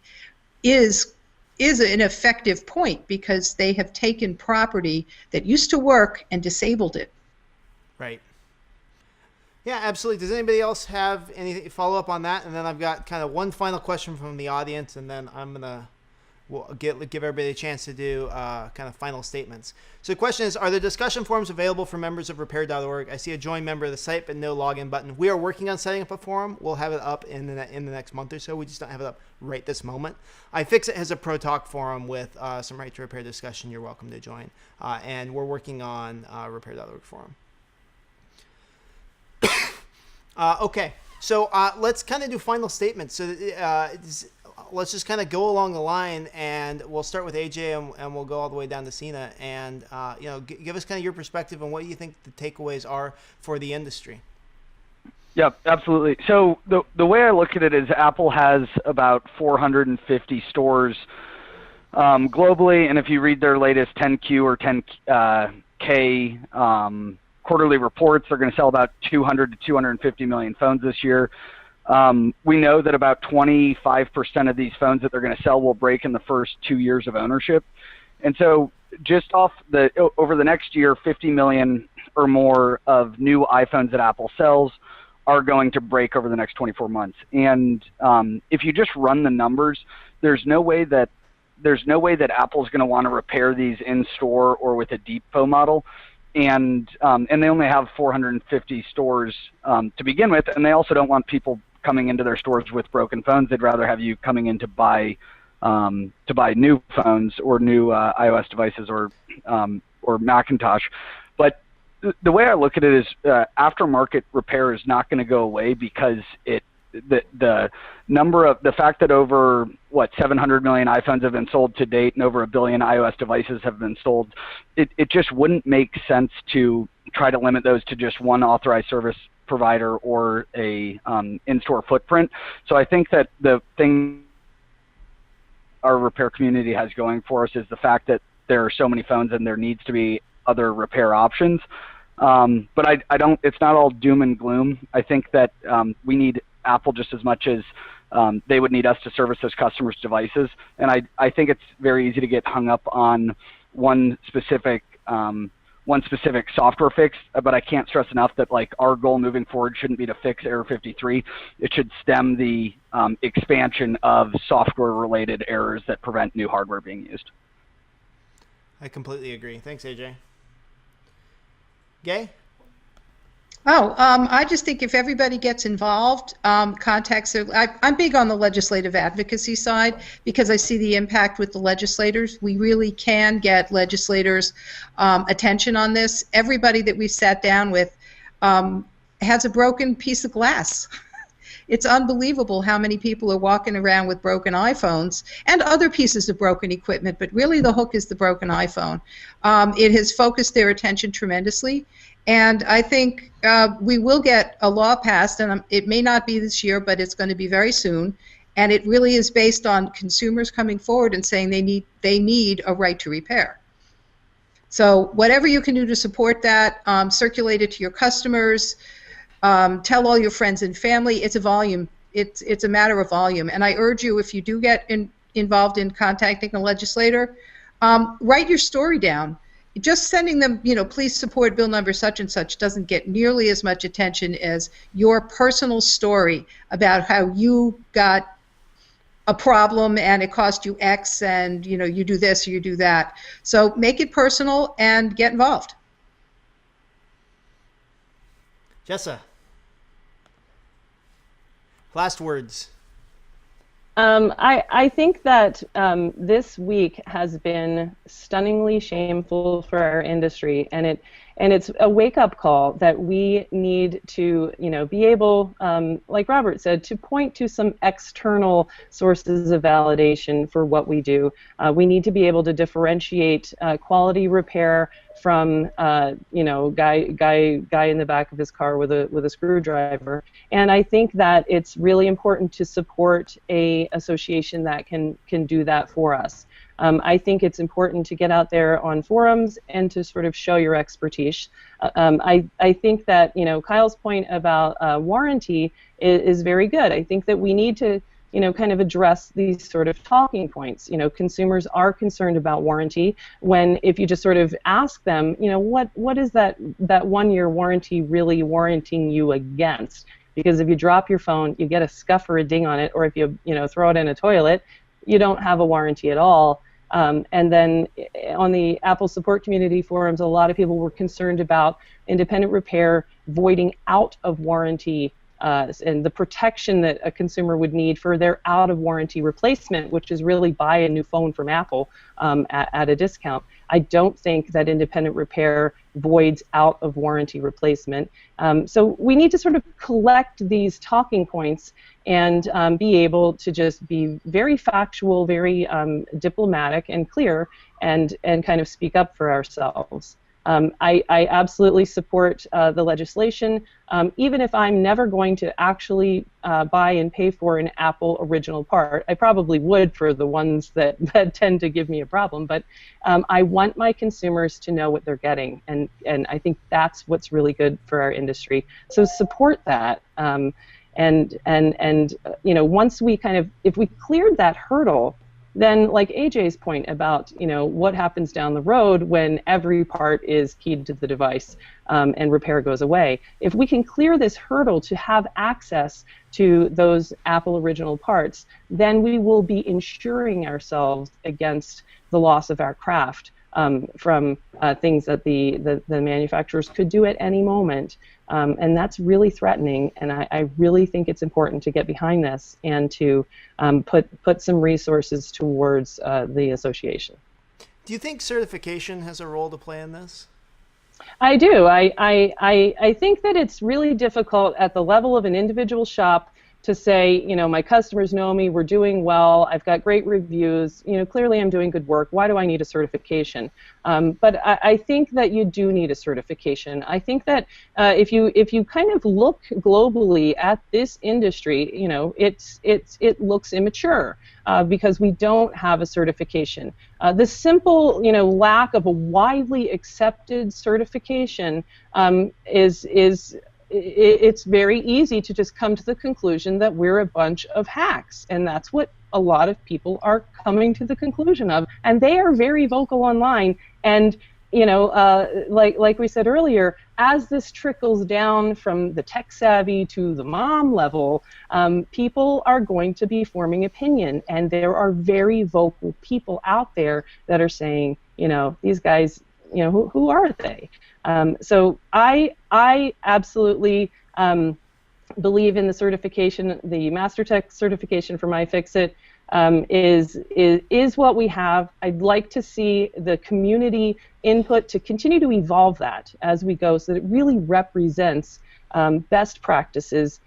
is an effective point, because they have taken property that used to work and disabled it. Right. Yeah, absolutely. Does anybody else have any follow up on that? And then I've got kind of one final question from the audience, and then I'm gonna give everybody a chance to do kind of final statements. So the question is, are the discussion forums available for members of repair.org? I see a join member of the site, but no login button. We are working on setting up a forum. We'll have it up in the next month or so. We just don't have it up right this moment. iFixit has a Pro Talk forum with some right to repair discussion. You're welcome to join. And we're working on repair.org forum. Okay, so let's kind of do final statements. So let's just kind of go along the line, and we'll start with AJ, and we'll go all the way down to Sina, and give us kind of your perspective on what you think the takeaways are for the industry. Yeah, absolutely. So the way I look at it is Apple has about 450 stores globally, and if you read their latest 10Q or 10K quarterly reports, they're going to sell about 200 to 250 million phones this year. We know that about 25% of these phones that they're going to sell will break in the first 2 years of ownership. And so just over the next year, 50 million or more of new iPhones that Apple sells are going to break over the next 24 months. And if you just run the numbers, there's no way that Apple's going to want to repair these in store or with a depot model. And they only have 450 stores to begin with, and they also don't want people coming into their stores with broken phones. They'd rather have you coming in to buy to buy new phones or new iOS devices or Macintosh. But the way I look at it is aftermarket repair is not going to go away because the fact that over 700 million iPhones have been sold to date and over 1 billion iOS devices have been sold, it just wouldn't make sense to try to limit those to just one authorized service provider or a in-store footprint. So I think that the thing our repair community has going for us is the fact that there are so many phones and there needs to be other repair options. But I don't, it's not all doom and gloom. I think that we need Apple just as much as they would need us to service those customers' devices. And I think it's very easy to get hung up on one specific software fix, but I can't stress enough that like our goal moving forward shouldn't be to fix error 53. It should stem the expansion of software-related errors that prevent new hardware being used. I completely agree. Thanks, AJ. Gay? I just think if everybody gets involved, contacts. I'm big on the legislative advocacy side because I see the impact with the legislators. We really can get legislators' attention on this. Everybody that we've sat down with has a broken piece of glass. It's unbelievable how many people are walking around with broken iPhones and other pieces of broken equipment, but really the hook is the broken iPhone. It has focused their attention tremendously, and I think we will get a law passed, and it may not be this year, but it's going to be very soon, and it really is based on consumers coming forward and saying they need a right to repair. So whatever you can do to support that, circulate it to your customers, tell all your friends and family. It's a volume. It's a matter of volume. And I urge you, if you do get involved in contacting a legislator, write your story down. Just sending them, please support bill number such and such doesn't get nearly as much attention as your personal story about how you got a problem and it cost you X and you do this or you do that. So make it personal and get involved. Jessa, last words. I think that this week has been stunningly shameful for our industry, and it's a wake-up call that we need to be able, like Robert said, to point to some external sources of validation for what we do. We need to be able to differentiate quality repair from guy in the back of his car with a screwdriver. And I think that it's really important to support a association that can do that for us. I think it's important to get out there on forums and to sort of show your expertise. I think that Kyle's point about warranty is very good. I think that we need to kind of address these sort of talking points. Consumers are concerned about warranty if you just sort of ask them, what is that 1-year warranty really warranting you against? Because if you drop your phone, you get a scuff or a ding on it, or if you throw it in a toilet, you don't have a warranty at all. And then on the Apple support community forums, a lot of people were concerned about independent repair voiding out of warranty and the protection that a consumer would need for their out-of-warranty replacement, which is really buy a new phone from Apple at a discount. I don't think that independent repair voids out-of-warranty replacement. So we need to sort of collect these talking points and be able to just be very factual, very diplomatic and clear, and kind of speak up for ourselves. I absolutely support the legislation, even if I'm never going to actually buy and pay for an Apple original part. I probably would for the ones that tend to give me a problem, but I want my consumers to know what they're getting, and I think that's what's really good for our industry. So support that, and once we if we cleared that hurdle, then, like AJ's point about what happens down the road when every part is keyed to the device and repair goes away. If we can clear this hurdle to have access to those Apple original parts, then we will be insuring ourselves against the loss of our craft. from things that the manufacturers could do at any moment. And that's really threatening, and I really think it's important to get behind this and to put some resources towards the association. Do you think certification has a role to play in this? I do. I think that it's really difficult at the level of an individual shop to say, my customers know me, we're doing well, I've got great reviews, clearly I'm doing good work, why do I need a certification? But I think that you do need a certification. I think that if you kind of look globally at this industry, it looks immature because we don't have a certification. The simple, lack of a widely accepted certification it's very easy to just come to the conclusion that we're a bunch of hacks, and that's what a lot of people are coming to the conclusion of, and they are very vocal online. And like we said earlier, as this trickles down from the tech savvy to the mom level, people are going to be forming opinion, and there are very vocal people out there that are saying, these guys, who are they? So I absolutely believe in the certification. The MasterTech certification for MyFixit is what we have. I'd like to see the community input to continue to evolve that as we go, so that it really represents best practices.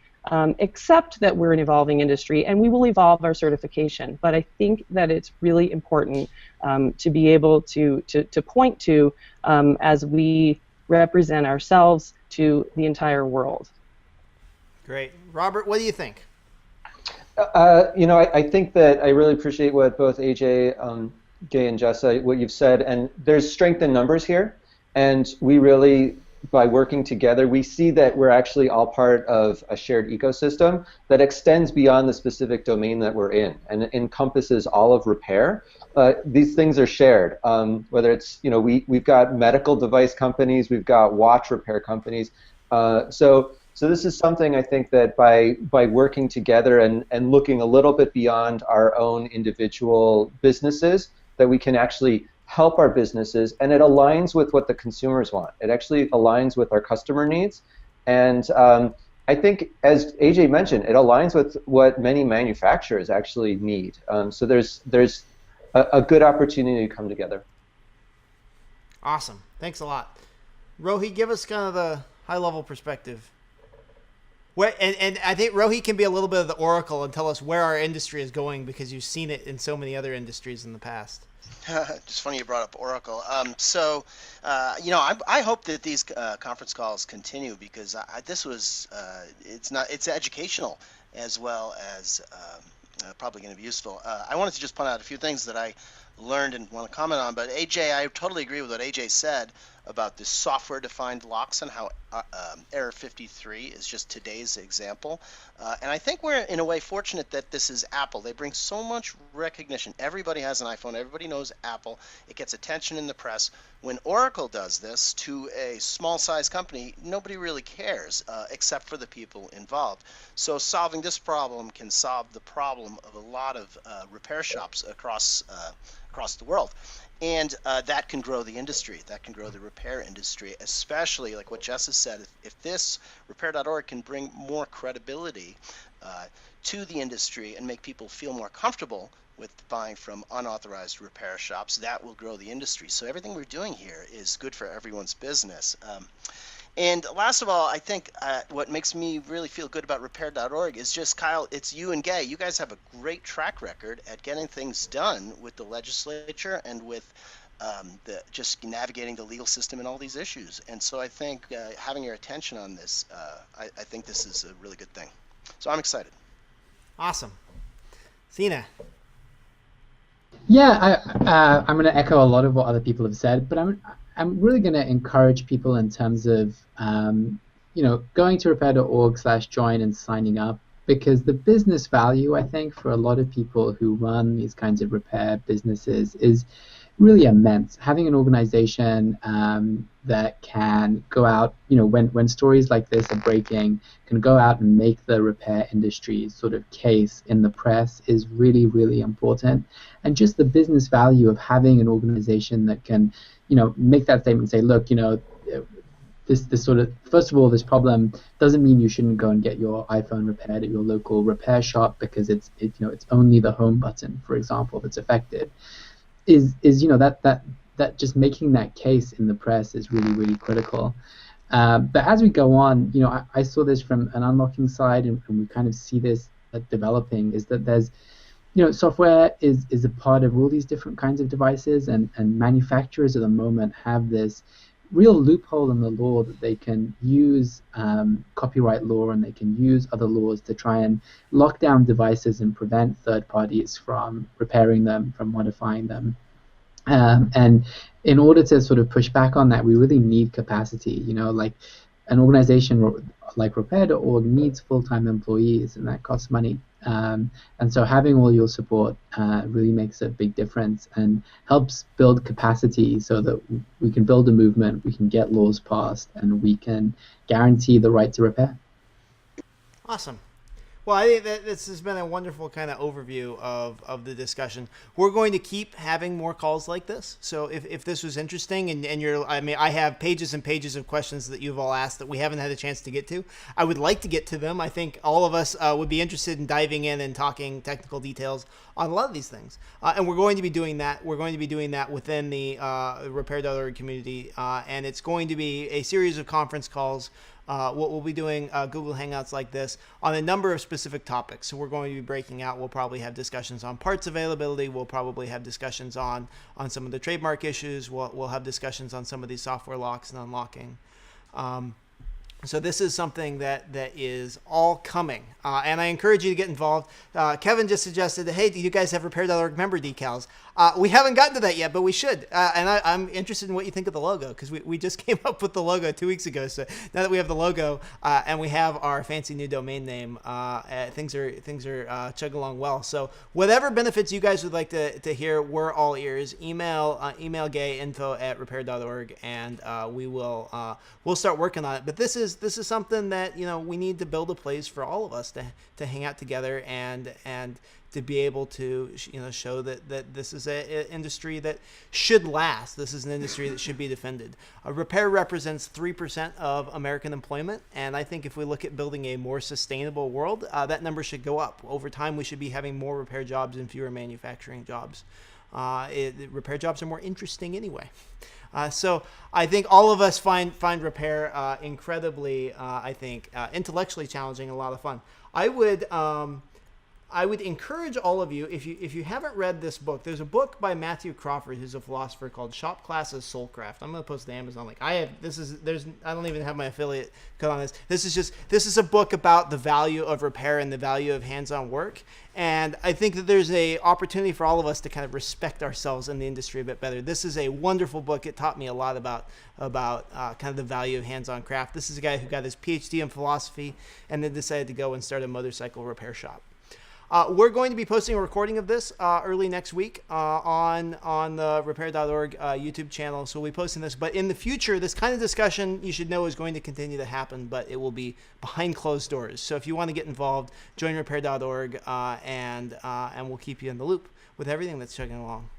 Except that we're an evolving industry, and we will evolve our certification. But I think that it's really important to be able to point to as we represent ourselves to the entire world. Great. Robert, what do you think? I think that I really appreciate what both AJ, Gay, and Jessa, what you've said, and there's strength in numbers here, and we really, by working together, we see that we're actually all part of a shared ecosystem that extends beyond the specific domain that we're in and encompasses all of repair. These things are shared, whether it's, we've got medical device companies, we've got watch repair companies. So this is something I think that by working together and looking a little bit beyond our own individual businesses, that we can actually help our businesses, and it aligns with what the consumers want. It actually aligns with our customer needs, and I think, as AJ mentioned, it aligns with what many manufacturers actually need. So there's a good opportunity to come together. Awesome. Thanks a lot. Rohi, give us kind of the high-level perspective. And I think Rohi can be a little bit of the oracle and tell us where our industry is going, because you've seen it in so many other industries in the past. Just funny you brought up Oracle. I hope that these conference calls continue, because it's educational as well as probably going to be useful. I wanted to just point out a few things that I learned and want to comment on. But AJ, I totally agree with what AJ said about the software-defined locks and how Error 53 is just today's example. And I think we're, in a way, fortunate that this is Apple. They bring so much recognition. Everybody has an iPhone. Everybody knows Apple. It gets attention in the press. When Oracle does this to a small-sized company, nobody really cares except for the people involved. So solving this problem can solve the problem of a lot of repair shops across the world. And that can grow the industry. That can grow the repair industry, especially like what Jess has said. If this repair.org can bring more credibility to the industry and make people feel more comfortable with buying from unauthorized repair shops, that will grow the industry. So everything we're doing here is good for everyone's business. And last of all, I think what makes me really feel good about repair.org is just, Kyle, it's you and Gay. You guys have a great track record at getting things done with the legislature and with just navigating the legal system and all these issues. And so I think having your attention on this, I think this is a really good thing. So I'm excited. Awesome. Sina. Yeah, I'm going to echo a lot of what other people have said, but I'm really going to encourage people in terms of, going to repair.org/join and signing up, because the business value, I think, for a lot of people who run these kinds of repair businesses is really immense. Having an organization that can go out, when stories like this are breaking, can go out and make the repair industry's sort of case in the press is really, really important. And just the business value of having an organization that can, make that statement and say, look, this sort of, first of all, this problem doesn't mean you shouldn't go and get your iPhone repaired at your local repair shop because it's only the home button, for example, that's affected. Is that just making that case in the press is really, really critical. But as we go on, I saw this from an unlocking side, and we kind of see this developing, is that there's, software is a part of all these different kinds of devices, and manufacturers at the moment have this real loophole in the law that they can use copyright law, and they can use other laws to try and lock down devices and prevent third parties from repairing them, from modifying them. And in order to sort of push back on that, we really need capacity. Like an organization like Repair.org needs full-time employees, and that costs money. And so having all your support really makes a big difference and helps build capacity so that we can build a movement, we can get laws passed, and we can guarantee the right to repair. Awesome. Well, I think that this has been a wonderful kind of overview of the discussion. We're going to keep having more calls like this. So if this was interesting and I have pages and pages of questions that you've all asked that we haven't had a chance to get to. I would like to get to them. I think all of us would be interested in diving in and talking technical details on a lot of these things. And we're going to be doing that. We're going to be doing that within the Repair.org community. And it's going to be a series of conference calls. We'll be doing Google Hangouts like this on a number of specific topics. So we're going to be breaking out. We'll probably have discussions on parts availability. We'll probably have discussions on some of the trademark issues. We'll have discussions on some of these software locks and unlocking. So this is something that is all coming. And I encourage you to get involved. Kevin just suggested, hey, do you guys have Repair.org member decals? We haven't gotten to that yet, but we should. And I'm interested in what you think of the logo, because we just came up with the logo 2 weeks ago. So now that we have the logo and we have our fancy new domain name, things are chugging along well. So whatever benefits you guys would like to hear, we're all ears. Email info@repair.org, and we'll start working on it. But this is something that we need to build a place for all of us to hang out together and to be able to show that this is an industry that should last. This is an industry that should be defended. Repair represents 3% of American employment, and I think if we look at building a more sustainable world, that number should go up. Over time, we should be having more repair jobs and fewer manufacturing jobs. Repair jobs are more interesting anyway. So I think all of us find repair incredibly, intellectually challenging and a lot of fun. I would encourage all of you, if you haven't read this book, there's a book by Matthew Crawford, who's a philosopher, called Shop Class as Soulcraft. I'm going to post it to Amazon. I don't even have my affiliate code on this. This is a book about the value of repair and the value of hands-on work. And I think that there's a opportunity for all of us to kind of respect ourselves in the industry a bit better. This is a wonderful book. It taught me a lot about kind of the value of hands-on craft. This is a guy who got his PhD in philosophy and then decided to go and start a motorcycle repair shop. We're going to be posting a recording of this early next week on the Repair.org YouTube channel. So we'll be posting this. But in the future, this kind of discussion, you should know, is going to continue to happen, but it will be behind closed doors. So if you want to get involved, join Repair.org, and we'll keep you in the loop with everything that's chugging along.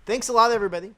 Thanks a lot, everybody.